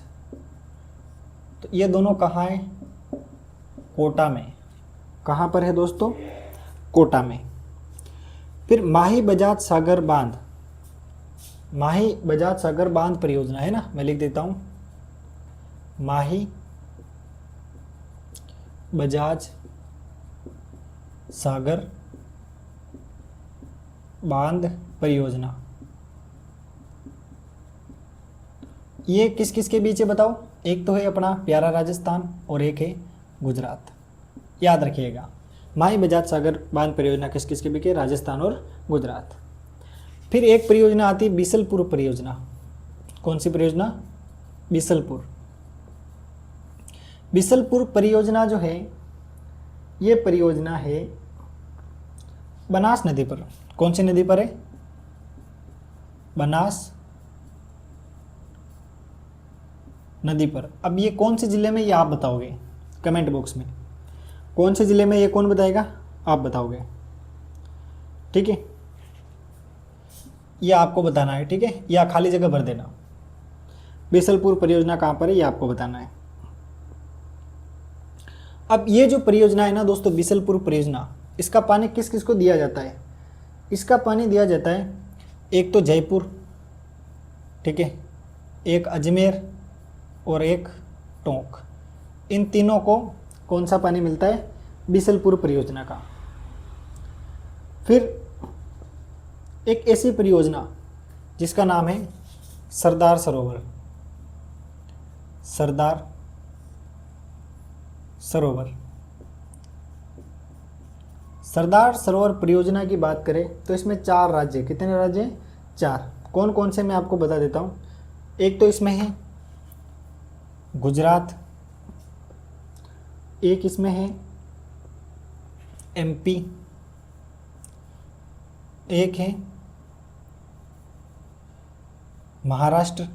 तो ये दोनों कहाँ है? कोटा में। कहाँ पर है दोस्तों? कोटा में। फिर माही बजाज सागर बांध, माही बजाज सागर बांध परियोजना है ना, मैं लिख देता हूँ माही बजाज सागर बांध परियोजना। ये किस किस के बीच है बताओ? एक तो है अपना प्यारा राजस्थान और एक है गुजरात। याद रखिएगा, माही बजाज सागर बांध परियोजना किस किस के बीच है? राजस्थान और गुजरात। फिर एक परियोजना आती है बीसलपुर परियोजना। कौन सी परियोजना? बीसलपुर। बीसलपुर परियोजना जो है, ये परियोजना है बनास नदी पर। कौन सी नदी पर है? बनास नदी पर। अब ये कौन से जिले में, ये आप बताओगे कमेंट बॉक्स में। कौन से जिले में, ये कौन बताएगा? आप बताओगे, ठीक है? ये आपको बताना है, ठीक है? या खाली जगह भर देना। बीसलपुर परियोजना कहाँ पर है, ये आपको बताना है। अब ये जो परियोजना है ना दोस्तों, बीसलपुर परियोजना, इसका पानी किस किस को दिया जाता है? इसका पानी दिया जाता है एक तो जयपुर, ठीक है, एक अजमेर और एक टोंक। इन तीनों को कौन सा पानी मिलता है? बीसलपुर परियोजना का। फिर एक ऐसी परियोजना जिसका नाम है सरदार सरोवर, सरदार सरोवर। सरदार सरोवर परियोजना की बात करें तो इसमें 4 राज्य, कितने राज्य हैं? 4। कौन कौन से मैं आपको बता देता हूँ। एक तो इसमें है गुजरात, एक इसमें है एमपी, एक है महाराष्ट्र,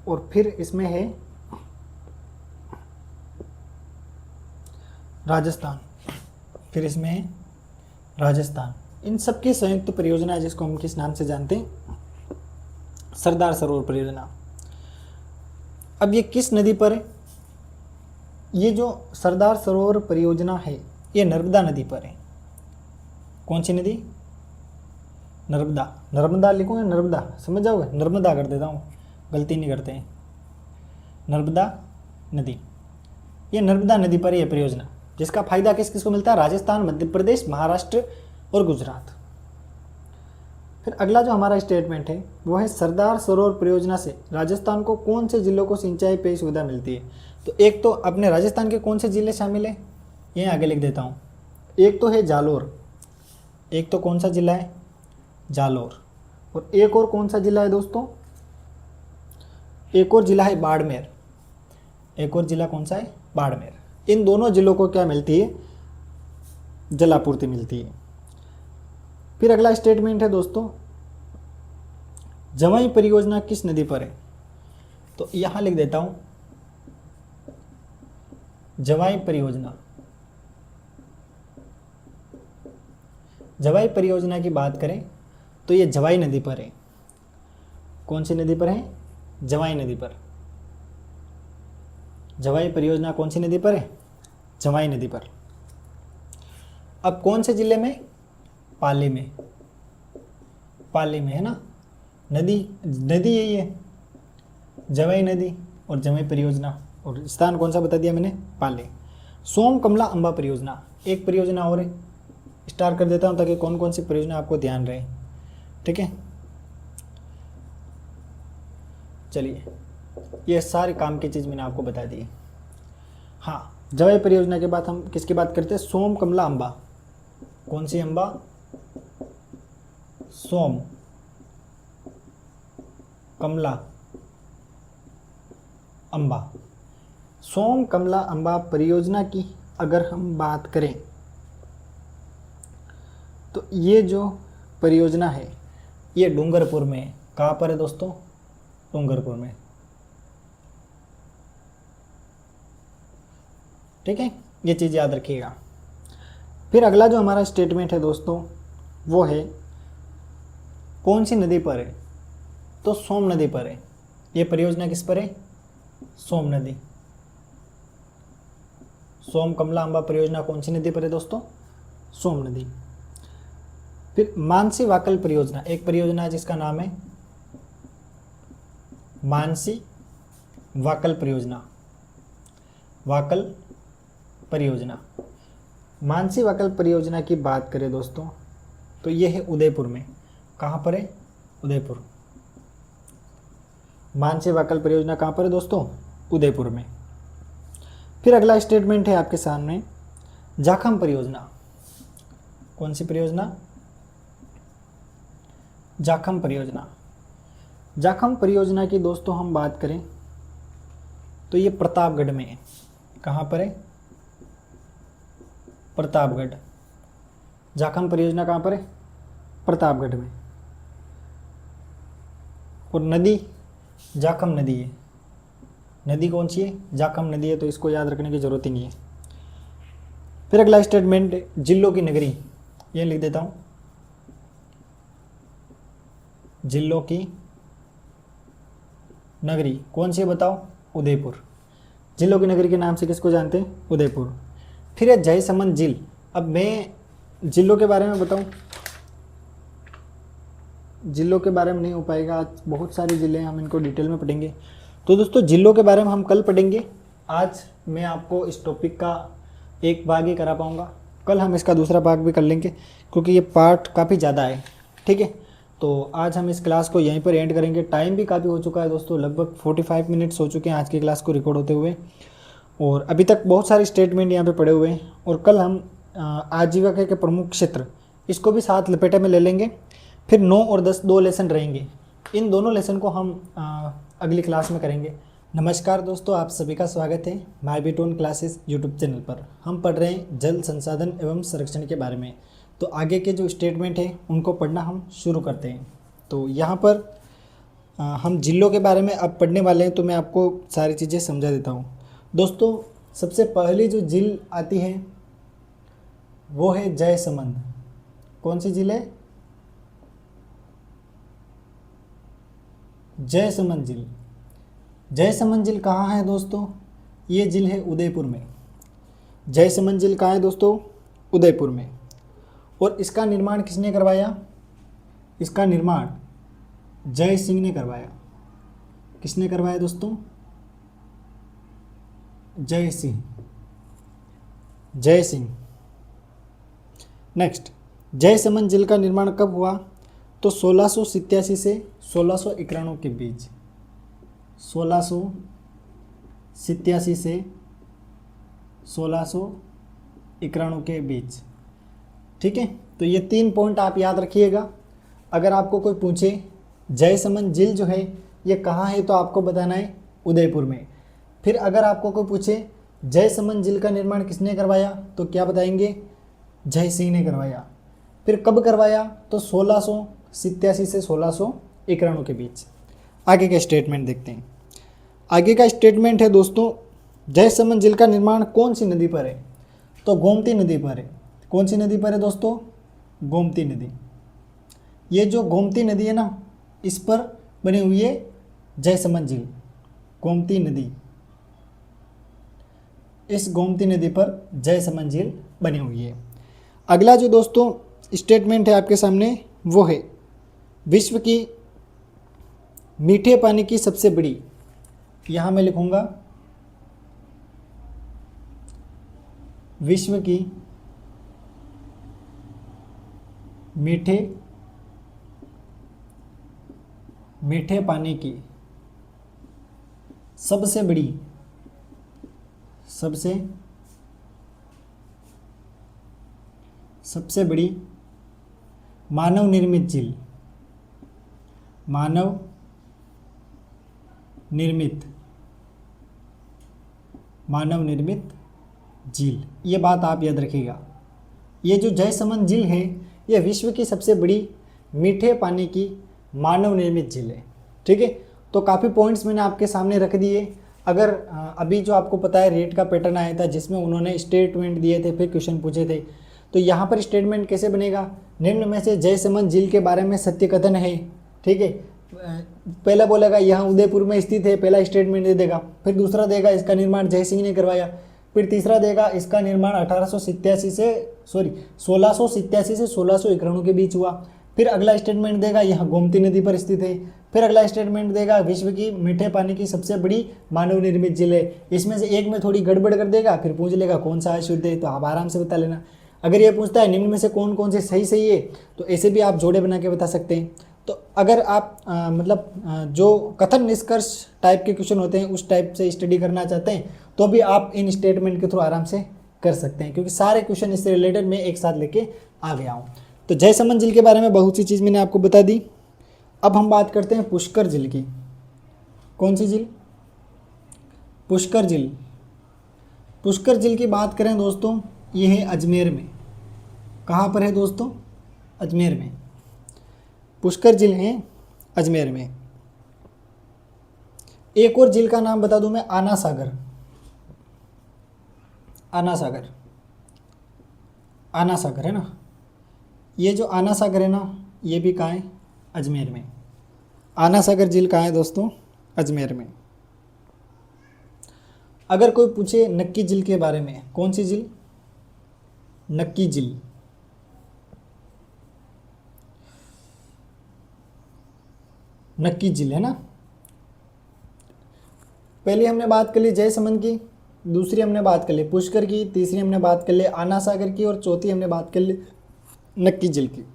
और फिर इसमें है राजस्थान। फिर इसमें है राजस्थान। इन सब की संयुक्त परियोजना है जिसको हम किस नाम से जानते हैं? सरदार सरोवर परियोजना। अब ये किस नदी पर है? ये जो सरदार सरोवर परियोजना है ये नर्मदा नदी पर है। कौन सी नदी? नर्मदा। नर्मदा लिखूँ या नर्मदा? समझ जाओगे? नर्मदा कर देता हूँ, गलती नहीं करते हैं। नर्मदा नदी, ये नर्मदा नदी पर यह परियोजना, जिसका फायदा किस किस को मिलता है? राजस्थान, मध्य प्रदेश, महाराष्ट्र और गुजरात। फिर अगला जो हमारा स्टेटमेंट है वो है सरदार सरोवर परियोजना से राजस्थान को कौन से जिलों को सिंचाई पेय सुविधा मिलती है? तो एक तो अपने राजस्थान के कौन से जिले शामिल है, ये आगे लिख देता हूँ। एक तो है जालोर, एक तो कौन सा जिला है? जालोर। और एक और कौन सा जिला है दोस्तों? एक और जिला है बाड़मेर। एक और जिला कौन सा है? बाड़मेर। इन दोनों जिलों को क्या मिलती है? जलापूर्ति मिलती है। फिर अगला स्टेटमेंट है दोस्तों, जवाई परियोजना किस नदी पर है? तो यहां लिख देता हूं जवाई परियोजना। जवाई परियोजना की बात करें तो ये जवाई नदी पर है। कौन सी नदी पर है? जवाई नदी पर। जवाई परियोजना कौन सी नदी पर है? जवाई नदी पर। अब कौन से जिले में? पाली में। पाली में है ना, नदी यही है, जवाई नदी और जवाई परियोजना। और स्थान कौन सा बता दिया मैंने? पाली। सोम कमला अंबा परियोजना, एक परियोजना और है, स्टार कर देता हूँ ताकि कौन कौन सी परियोजना आपको ध्यान रहे, ठीक है? चलिए, ये सारे काम की चीज़ मैंने आपको बता दी। हाँ, जवाई परियोजना के बाद हम किसकी बात करते हैं? सोम कमला अंबा। कौन सी अंबा? सोम, कमला, अम्बा। सोम, कमला, अम्बा परियोजना की अगर हम बात करें तो ये जो परियोजना है ये डूंगरपुर में है। कहाँ पर है दोस्तों? डूंगरपुर में। ठीक है, ये चीज़ याद रखिएगा। फिर अगला जो हमारा स्टेटमेंट है दोस्तों वो है कौन सी नदी पर है? तो सोम नदी पर है। ये परियोजना किस पर है? सोम नदी। सोम, कमला, अम्बा परियोजना कौन सी नदी पर है दोस्तों? सोम नदी। फिर मानसी वाकल परियोजना, एक परियोजना है जिसका नाम है मानसी वाकल परियोजना। वाकल परियोजना, मानसी वाकल परियोजना की बात करें दोस्तों तो ये है उदयपुर में। कहाँ पर है? उदयपुर। मानसी वाकल परियोजना कहाँ पर है दोस्तों? उदयपुर में। फिर अगला स्टेटमेंट है आपके सामने जाखम परियोजना। कौन सी परियोजना? जाखम परियोजना। जाखम परियोजना की दोस्तों हम बात करें तो ये प्रतापगढ़ में है। कहाँ पर है? प्रतापगढ़। जाखम परियोजना कहाँ पर है? प्रतापगढ़ में। और नदी जाखम नदी है। नदी कौन सी है? जाखम नदी है, तो इसको याद रखने की ज़रूरत ही नहीं है। फिर अगला स्टेटमेंट जिलों की नगरी, ये लिख देता हूँ। जिलों की नगरी कौन सी है बताओ? उदयपुर। जिलों की नगरी के नाम से किसको जानते हैं? उदयपुर। फिर है जयसमंद झील। अब मैं जिलों के बारे में बताऊं, जिलों के बारे में नहीं हो पाएगा, आज बहुत सारे ज़िले हैं, हम इनको डिटेल में पढ़ेंगे। तो दोस्तों जिलों के बारे में हम कल पढ़ेंगे। आज मैं आपको इस टॉपिक का एक भाग ही करा पाऊँगा, कल हम इसका दूसरा भाग भी कर लेंगे क्योंकि ये पार्ट काफ़ी ज़्यादा है। ठीक है, तो आज हम इस क्लास को यहीं पर एंड करेंगे। टाइम भी काफ़ी हो चुका है दोस्तों, लगभग 45 मिनट्स हो चुके हैं आज की क्लास को रिकॉर्ड होते हुए, और अभी तक बहुत सारे स्टेटमेंट यहाँ पे पड़े हुए हैं। और कल हम आजीविका के प्रमुख क्षेत्र इसको भी साथ लपेटे में ले लेंगे। फिर 9 और 10 दो लेसन रहेंगे, इन दोनों लेसन को हम अगली क्लास में करेंगे। नमस्कार दोस्तों, आप सभी का स्वागत है माय बी2वन क्लासेस यूट्यूब चैनल पर। हम पढ़ रहे हैं जल संसाधन एवं संरक्षण के बारे में। तो आगे के जो स्टेटमेंट है उनको पढ़ना हम शुरू करते हैं। तो यहाँ पर हम जिलों के बारे में अब पढ़ने वाले हैं, तो मैं आपको सारी चीज़ें समझा देता हूँ। दोस्तों सबसे पहली जो झील आती है वो है जयसमंद। कौन सी झील है? जयसमंद झील। जयसमंद झील कहाँ है दोस्तों? ये झील है उदयपुर में। जयसमंद झील कहाँ है दोस्तों? उदयपुर में। और इसका निर्माण किसने करवाया? इसका निर्माण जय सिंह ने करवाया। किसने करवाया दोस्तों? जय सिंह। जय सिंह। नेक्स्ट, जयसमंद झील का निर्माण कब हुआ? तो 1687 से 1691 के बीच। 1687 से 1691 के बीच। ठीक है, तो ये 3 पॉइंट आप याद रखिएगा। अगर आपको कोई पूछे जयसमंद झील जो है ये कहाँ है, तो आपको बताना है उदयपुर में। फिर अगर आपको कोई पूछे जयसमंद झील का निर्माण किसने करवाया, तो क्या बताएंगे? जय सिंह ने करवाया। फिर कब करवाया? तो 1687 से 1691 के बीच। आगे का स्टेटमेंट देखते हैं। आगे का स्टेटमेंट है दोस्तों, जयसमंद झील का निर्माण कौन सी नदी पर है? तो गोमती नदी पर है। कौन सी नदी पर है दोस्तों? गोमती नदी। ये जो गोमती नदी है ना, इस पर बनी हुई है जयसमंद झील। गोमती नदी, इस गोमती नदी पर जयसमंद झील बनी हुई है। अगला जो दोस्तों स्टेटमेंट है आपके सामने वो है विश्व की मीठे पानी की सबसे बड़ी, यहाँ मैं लिखूँगा विश्व की मीठे पानी की सबसे बड़ी मानव निर्मित झील, मानव निर्मित, मानव निर्मित झील, ये बात आप याद रखिएगा। ये जो जयसमंद झील है ये विश्व की सबसे बड़ी मीठे पानी की मानव निर्मित झील है। ठीक है, तो काफ़ी पॉइंट्स मैंने आपके सामने रख दिए। अगर अभी जो आपको पता है रेट का पैटर्न आया था जिसमें उन्होंने स्टेटमेंट दिए थे फिर क्वेश्चन पूछे थे, तो यहाँ पर स्टेटमेंट कैसे बनेगा, निम्न में से जयसमंद झील के बारे में सत्य कथन है। ठीक है, पहला बोलेगा यहाँ उदयपुर में स्थित है, पहला स्टेटमेंट दे देगा, फिर दूसरा देगा इसका निर्माण जयसिंह ने करवाया, फिर तीसरा देगा इसका निर्माण 1687 से 1691 के बीच हुआ, फिर अगला स्टेटमेंट देगा यहाँ गोमती नदी पर स्थित है, फिर अगला स्टेटमेंट देगा विश्व की मीठे पानी की सबसे बड़ी मानव निर्मित झील है। इसमें से एक में थोड़ी गड़बड़ कर देगा, फिर पूछ लेगा कौन सा अशुद्ध है, तो आप आराम से बता लेना। अगर ये पूछता है निम्न में से कौन कौन से सही है, तो ऐसे भी आप जोड़े बना के बता सकते हैं। तो अगर आप जो कथन निष्कर्ष टाइप के क्वेश्चन होते हैं उस टाइप से स्टडी करना चाहते हैं तो भी आप इन स्टेटमेंट के थ्रू आराम से कर सकते हैं, क्योंकि सारे क्वेश्चन इससे रिलेटेड मैं एक साथ लेके आ गया हूँ। तो जयसमंद झील के बारे में बहुत सी चीज़ मैंने आपको बता दी। अब हम बात करते हैं पुष्कर झील की। कौन सी झील? पुष्कर झील। पुष्कर झील की बात करें दोस्तों, ये है अजमेर में। कहाँ पर है दोस्तों? अजमेर में। पुष्कर झील है अजमेर में। एक और झील का नाम बता दूं मैं, आना सागर। आना सागर, आना सागर है ना, ये जो आना सागर है ना ये भी कहाँ है? अजमेर में। आना सागर झील कहाँ है दोस्तों? अजमेर में। अगर कोई पूछे नक्की झील के बारे में, कौन सी झील? नक्की झील। नक्की झील है ना। पहले हमने बात कर ली जयसमंद की, दूसरी हमने बात कर ली पुष्कर की, तीसरी हमने बात कर ली आना सागर की और चौथी हमने बात कर ली नक्की झील की।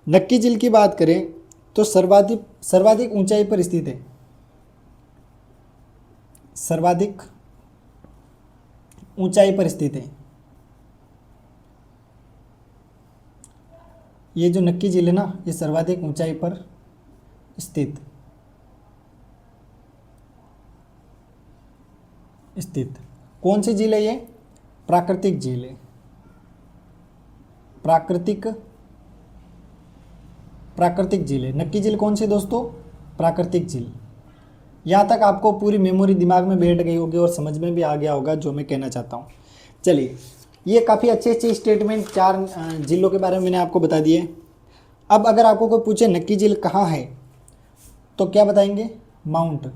नक्की झील की बात करें तो सर्वाधिक ऊंचाई पर स्थित है। सर्वाधिक ऊंचाई पर स्थित है। ये जो नक्की झील है ना ये सर्वाधिक ऊंचाई पर स्थित कौन सी झील है? ये प्राकृतिक झील है। प्राकृतिक झील है। नक्की झील कौन सी दोस्तों? प्राकृतिक झील। यहाँ तक आपको पूरी मेमोरी दिमाग में बैठ गई होगी और समझ में भी आ गया होगा जो मैं कहना चाहता हूँ। चलिए, ये काफ़ी अच्छे स्टेटमेंट 4 झीलों के बारे में मैंने आपको बता दिए। अब अगर आपको कोई पूछे नक्की झील कहाँ है तो क्या बताएंगे? माउंट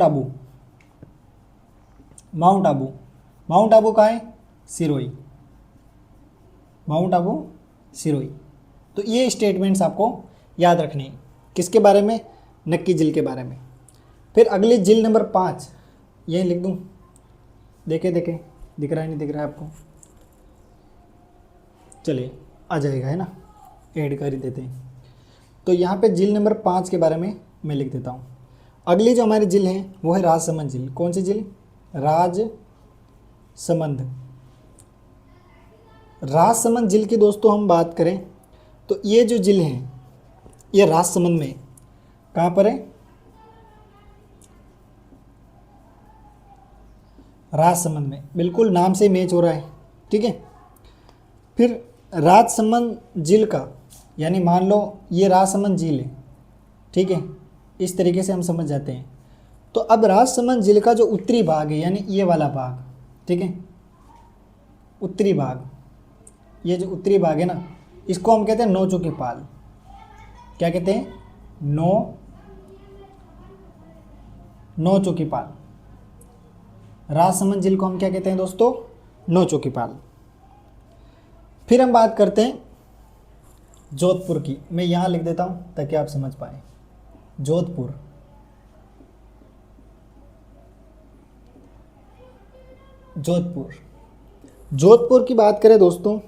आबू। माउंट आबू कहाँ है? सिरोही। माउंट आबू सिरोही। तो ये स्टेटमेंट्स आपको याद रखने हैं। किसके बारे में? नक्की झील के बारे में। फिर अगली झील नंबर 5, यही लिख दूँ, देखे दिख रहा है नहीं दिख रहा है आपको? चलिए आ जाएगा, है ना, ऐड कर ही देते हैं। तो यहाँ पे झील नंबर 5 के बारे में मैं लिख देता हूँ। अगली जो हमारी झील है वो है राजसमंद झील। कौन सी झील? राजसमंद झील की दोस्तों हम बात करें तो ये जो झील है ये राजसमंद में, कहाँ पर है? राजसमंद में। बिल्कुल नाम से मैच हो रहा है, ठीक है। फिर राजसमंद झील का, यानी मान लो ये राजसमंद झील है, ठीक है, इस तरीके से हम समझ जाते हैं। तो अब राजसमंद झील का जो उत्तरी भाग है, यानी ये वाला भाग, ठीक है, उत्तरी भाग, ये जो उत्तरी भाग है ना, इसको हम कहते हैं नौ चौकी पाल। क्या कहते हैं? नौ चौकी पाल। राजसमंद झील को हम क्या कहते हैं दोस्तों? नौ चौकी पाल। फिर हम बात करते हैं जोधपुर की। मैं यहाँ लिख देता हूँ ताकि आप समझ पाए। जोधपुर, जोधपुर की बात करें दोस्तों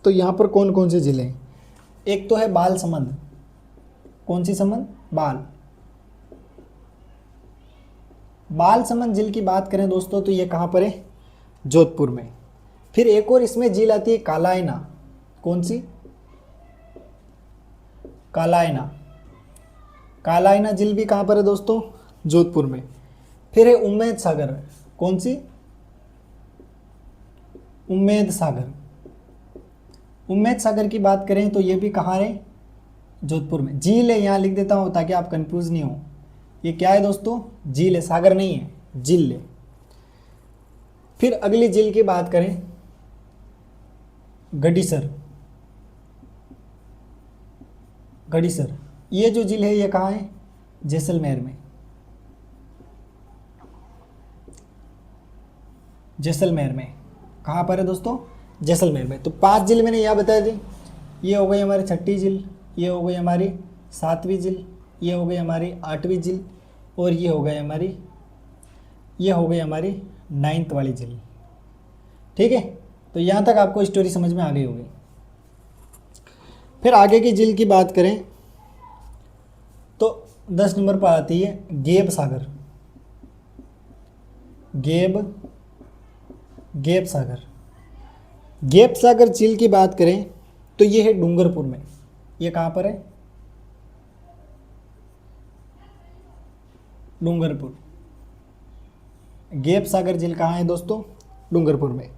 तो यहाँ पर कौन कौन सी झीलें हैं? एक तो है बालसमंद। कौन सी समंद? बालसमंद झील की बात करें दोस्तों तो ये कहाँ पर है? जोधपुर में। फिर एक और इसमें झील आती है कालायना। कौन सी? कालायना। कालायना झील भी कहाँ पर है दोस्तों? जोधपुर में। फिर है उम्मेद सागर। कौन सी? उम्मेद सागर। उम्मेद सागर की बात करें तो ये भी कहाँ है? जोधपुर में। झील है, यहाँ लिख देता हूँ ताकि आप कंफ्यूज नहीं हो। ये क्या है दोस्तों? झील है, सागर नहीं है, झील है। फिर अगली झील की बात करें, गडीसर। गडीसर ये जो झील है ये कहाँ है? जैसलमेर में। जैसलमेर में। कहाँ पर है दोस्तों? जैसलमेर में। तो 5 झील मैंने यहाँ बता दी। ये हो गई हमारी 6ठी झील, ये हो गई हमारी 7वीं झील, ये हो गई हमारी 8वीं झील, और ये हो गई हमारी 9th वाली झील। ठीक है, तो यहाँ तक आपको स्टोरी समझ में आ गई होगी। फिर आगे की झील की बात करें तो 10 नंबर पर आती है गेब सागर। गेब सागर। गेब सागर झील की बात करें तो ये है डूंगरपुर में। ये कहाँ पर है? डूंगरपुर। गेब सागर झील कहाँ है दोस्तों? डूंगरपुर में।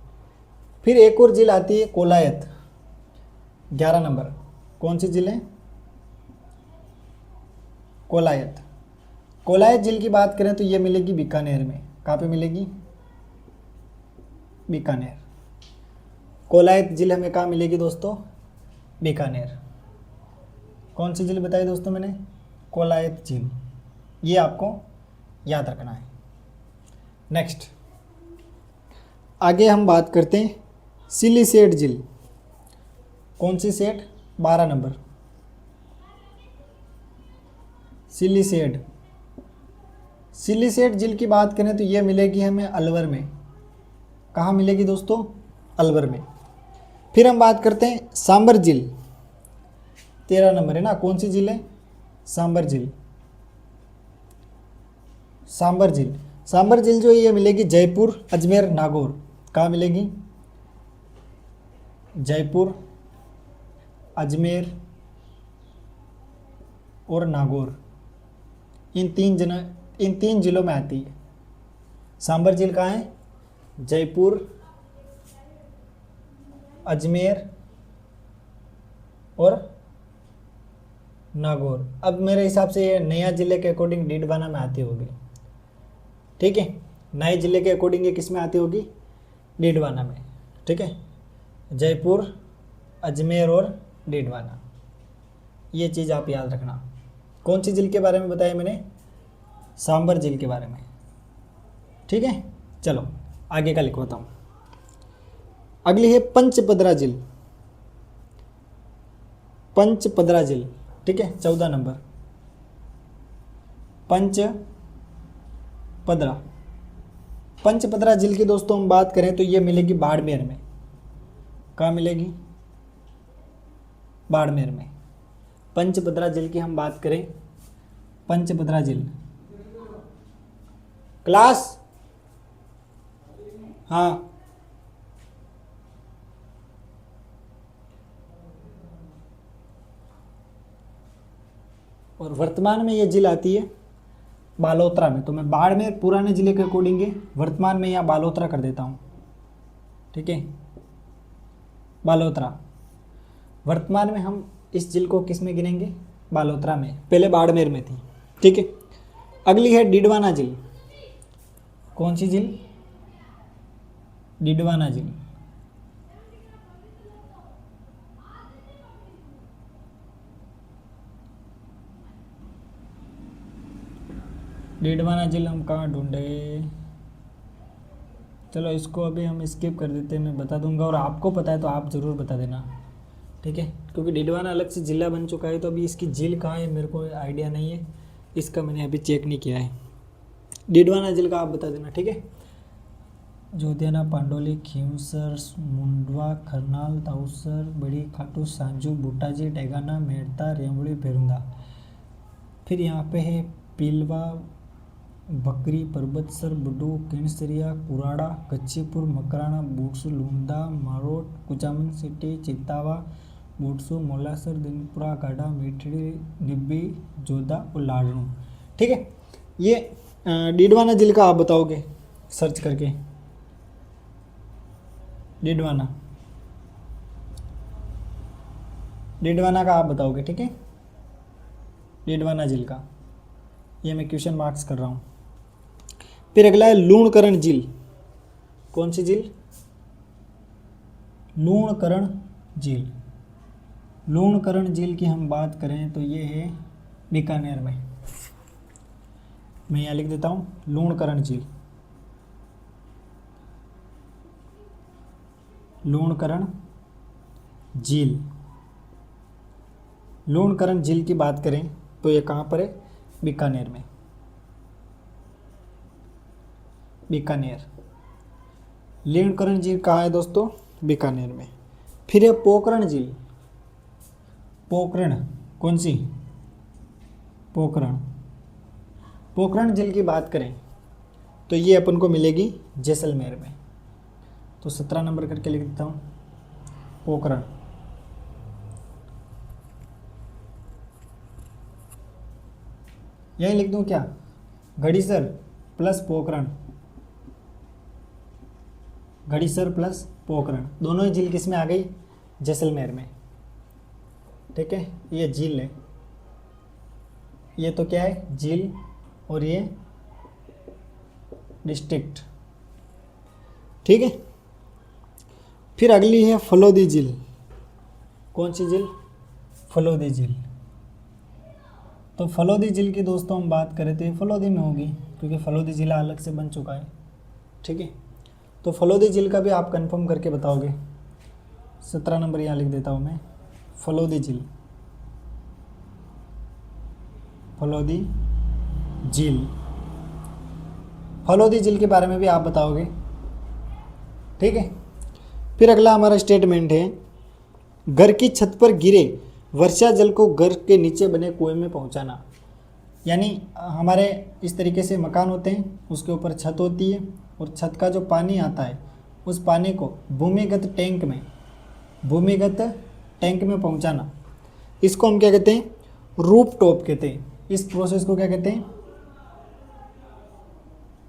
फिर एक और झील आती है कोलायत, 11 नंबर। कौन सी झील है? कोलायत। कोलायत झील की बात करें तो ये मिलेगी बीकानेर में। कहाँ पे मिलेगी? बीकानेर। कोलायत झील हमें कहाँ मिलेगी दोस्तों? बीकानेर। कौन सी झील बताई दोस्तों मैंने? कोलायत झील। ये आपको याद रखना है। नेक्स्ट आगे हम बात करते हैं सिलीसेट झील। कौन सी सेट? 12 नंबर। सिलीसेट। सिलीसेट झील की बात करें तो ये मिलेगी हमें अलवर में। कहाँ मिलेगी दोस्तों? अलवर में। फिर हम बात करते हैं सांबर झील, 13 नंबर है ना। कौन सी झील है? सांबर झील। सांबर झील। सांबर झील जो है ये मिलेगी जयपुर, अजमेर, नागौर। कहाँ मिलेगी? जयपुर, अजमेर और नागौर। इन तीन जिलों में आती है। सांबर झील कहाँ है? जयपुर, अजमेर और नागौर। अब मेरे हिसाब से ये नया ज़िले के अकॉर्डिंग डीडवाना में आती होगी। ठीक है, नए ज़िले के अकॉर्डिंग ये किस में आती होगी? डीडवाना में। ठीक है, जयपुर, अजमेर और डीडवाना। ये चीज़ आप याद रखना। कौन सी झील के बारे में बताया मैंने? सांबर झील के बारे में। ठीक है, चलो आगे का लिखवाता हूँ। अगली है पंचपदरा झील। पंचपदरा झील, ठीक है, 14 नंबर। पंचपदरा झील की दोस्तों हम बात करें तो ये मिलेगी बाड़मेर में। कहाँ मिलेगी? बाड़मेर में। पंचपदरा झील की हम बात करें, पंचपदरा झील क्लास, हाँ, और वर्तमान में ये झील आती है बालोतरा में। तो मैं बाड़मेर पुराने ज़िले के अकॉर्डिंग वर्तमान में यहाँ बालोतरा कर देता हूँ। ठीक है, बालोतरा। वर्तमान में हम इस झील को किस में गिनेंगे? बालोतरा में। पहले बाड़मेर में थी। ठीक है, अगली है डीडवाना झील। कौन सी झील? डीडवाना झील। डीडवाना झील हम कहाँ ढूंढे? चलो इसको अभी हम स्किप कर देते हैं, मैं बता दूंगा, और आपको पता है तो आप ज़रूर बता देना। ठीक है, क्योंकि डीडवाना अलग से ज़िला बन चुका है, तो अभी इसकी झील कहाँ है मेरे को आइडिया नहीं है, इसका मैंने अभी चेक नहीं किया है। डीडवाना झील का आप बता देना। ठीक है, जोधियाना, पांडोली, खीमसर, मुंडवा, खरनाल, ताउसर, बड़ी खाटू, सांजू, बूटाजी, डेगाना, मेड़ता, रेवड़ी, भेरुंदा। फिर यहाँ पे है पीलवा, बकरी, परबतसर, बडू, केनसरिया, कुराड़ा, कच्चीपुर, मकराना, बूट्स, लूंदा, मारोट, कुचामन सिटी, चित्तावा, बूटसू, मोलासर, दिनपुरा, गाढ़ा, मीठड़ी, डिब्बी, जोधा और लाडनू। ठीक है, ये डीडवाना झील का आप बताओगे सर्च करके। डीडवाना का आप बताओगे। ठीक है, डीडवाना झील का, ये मैं क्वेश्चन मार्क्स कर रहा हूँ। फिर अगला है लूणकरण झील। कौन सी झील? लूणकरण झील। लूणकरण झील की हम बात करें तो ये है बीकानेर में। मैं यहाँ लिख देता हूँ लूणकरण झील। लूणकरण झील, लूणकरण झील की बात करें तो ये कहाँ पर है? बीकानेर में। बीकानेर। लूणकरण झील कहाँ है दोस्तों? बीकानेर में। फिर है पोखरण झील। पोखरण, कौन सी? पोखरण। पोखरण झील की बात करें तो ये अपन को मिलेगी जैसलमेर में। तो 17 नंबर करके लिख देता हूँ पोखरण। यही लिख दूँ क्या? घड़ीसर प्लस पोखरण। घड़ीसर प्लस पोखरण, दोनों ही झील किस में आ गई? जैसलमेर में। ठीक है, ये झील है, ये तो क्या है? झील, और ये डिस्ट्रिक्ट। ठीक है, फिर अगली है फलोदी झील। कौन सी झील? फलोदी झील। तो फलोदी झील की दोस्तों हम बात करें तो ये फलोदी में होगी, क्योंकि फलोदी जिला अलग से बन चुका है। ठीक है, तो फलोदी झील का भी आप कंफर्म करके बताओगे। 17 नंबर यहाँ लिख देता हूँ मैं, फलोदी झील। फलोदी झील। फलोदी झील के बारे में भी आप बताओगे। ठीक है, फिर अगला हमारा स्टेटमेंट है, घर की छत पर गिरे वर्षा जल को घर के नीचे बने कुएं में पहुंचाना। यानी हमारे इस तरीके से मकान होते हैं, उसके ऊपर छत होती है, और छत का जो पानी आता है उस पानी को भूमिगत टैंक में पहुंचाना, इसको हम क्या कहते हैं? रूफ टॉप कहते हैं। इस प्रोसेस को क्या कहते हैं?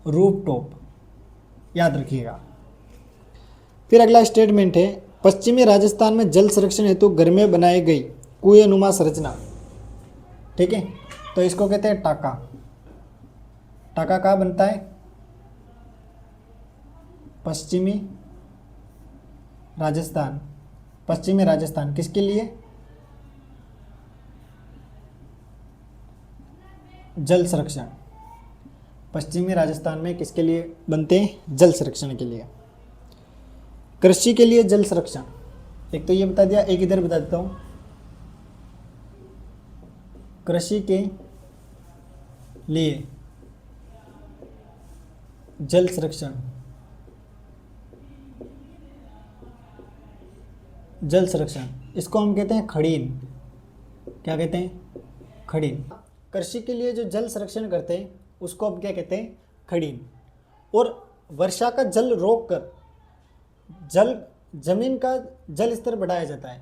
रूफ टॉप, याद रखिएगा। फिर अगला स्टेटमेंट है, पश्चिमी राजस्थान में जल संरक्षण हेतु घर में बनाई गई कुएं नुमा संरचना। ठीक है, तो इसको कहते हैं टाका। टाका कहाँ बनता है? पश्चिमी राजस्थान। पश्चिमी राजस्थान किसके लिए? जल संरक्षण। पश्चिमी राजस्थान में किसके लिए बनते हैं? जल संरक्षण के लिए। कृषि के लिए जल संरक्षण, एक तो ये बता दिया, एक इधर बता देता हूँ। कृषि के लिए जल संरक्षण, जल संरक्षण, इसको हम कहते हैं खड़ीन। क्या कहते हैं? खड़ीन। कृषि के लिए जो जल संरक्षण करते हैं उसको हम क्या कहते हैं? खड़ीन। और वर्षा का जल रोककर जमीन का जल स्तर बढ़ाया जाता है।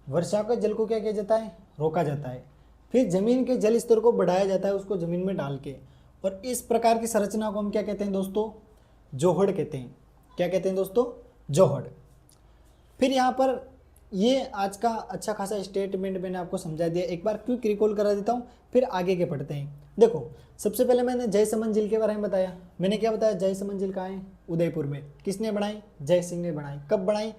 वर्षा का जल को क्या किया जाता है? रोका जाता है। फिर जमीन के जल स्तर को बढ़ाया जाता है, उसको जमीन में डाल के। और इस प्रकार की संरचना को हम क्या कहते हैं दोस्तों? जोहड़ कहते हैं। क्या कहते हैं दोस्तों? जोहड़। फिर यहाँ पर ये आज का अच्छा खासा स्टेटमेंट मैंने आपको समझा दिया। एक बार क्विक रिकॉल करा देता हूँ, फिर आगे के पढ़ते हैं। देखो, सबसे पहले मैंने जयसमंद झील के बारे में बताया। मैंने क्या बताया? जयसमंद झील कहाँ है? उदयपुर में। किसने बनाई? जय सिंह ने बनाई। कब बनाई?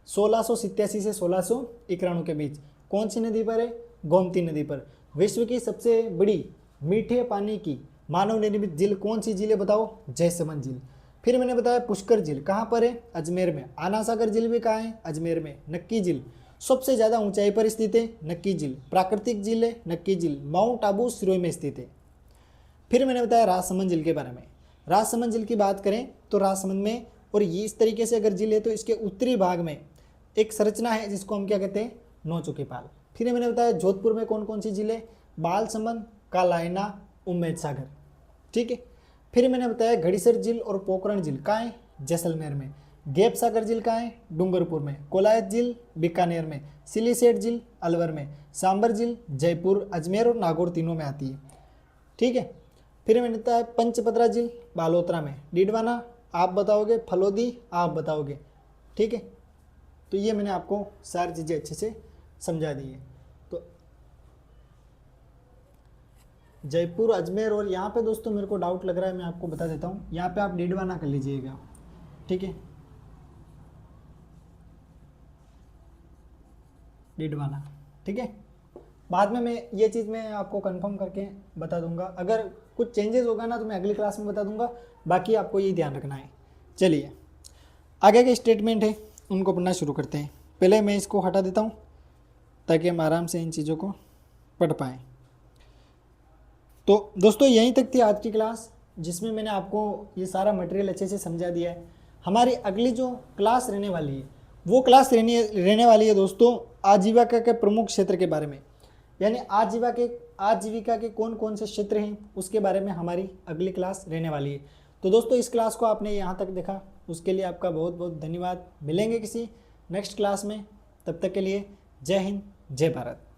1687 से 1691 के बीच। कौन सी नदी पर है? गोमती नदी पर। विश्व की सबसे बड़ी मीठे पानी की मानव निर्मित झील कौन सी झील है बताओ? जयसमंद झील। फिर मैंने बताया पुष्कर झील कहाँ पर है? अजमेर में। आना सागर झील भी कहाँ है? अजमेर में। नक्की झील सबसे ज़्यादा ऊंचाई पर स्थित है, नक्की झील। प्राकृतिक झील है नक्की झील, माउंट आबू सिरोही में स्थित है। फिर मैंने बताया राजसमंद झील के बारे में। राजसमंद झील की बात करें तो राजसमंद में, और ये इस तरीके से अगर झील है तो इसके उत्तरी भाग में एक संरचना है जिसको हम क्या कहते हैं? नौचुकी पाल। फिर मैंने बताया जोधपुर में कौन कौन सी झील है? बालसमंद, कालायना, उम्मेद सागर। ठीक है। फिर मैंने बताया घड़ीसर झील और पोखरण झील कहाँ है? जैसलमेर में। गैप सागर झील कहाँ है? डूंगरपुर में। कोलायत झील बीकानेर में। सिलीसेट झील अलवर में। सांबर झील जयपुर, अजमेर और नागौर तीनों में आती है। ठीक है, फिर मिलता है पंचपत्रा झील बालोतरा में। डीडवाना आप बताओगे, फलोदी आप बताओगे। ठीक है, तो ये मैंने आपको सारी चीज़ें अच्छे से समझा दी है। तो जयपुर, अजमेर और यहाँ पे दोस्तों मेरे को डाउट लग रहा है, मैं आपको बता देता हूँ। यहाँ पे आप डीडवाना कर लीजिएगा। ठीक है, डीडवाना। ठीक है, बाद में मैं ये चीज़ मैं आपको कंफर्म करके बता दूंगा। अगर कुछ चेंजेस होगा ना तो मैं अगली क्लास में बता दूंगा। बाकी आपको ये ध्यान रखना है। चलिए आगे के स्टेटमेंट है उनको पढ़ना शुरू करते हैं। पहले मैं इसको हटा देता हूँ ताकि हम आराम से इन चीज़ों को पढ़ पाएँ। तो दोस्तों यहीं तक थी आज की क्लास, जिसमें मैंने आपको ये सारा मटेरियल अच्छे से समझा दिया है। हमारी अगली जो क्लास रहने वाली है वो क्लास रहने वाली है दोस्तों आजीविका के प्रमुख क्षेत्र के बारे में। यानी आजीविका के कौन कौन से क्षेत्र हैं उसके बारे में हमारी अगली क्लास रहने वाली है। तो दोस्तों इस क्लास को आपने यहाँ तक देखा, उसके लिए आपका बहुत बहुत धन्यवाद। मिलेंगे किसी नेक्स्ट क्लास में, तब तक के लिए जय हिंद, जय भारत।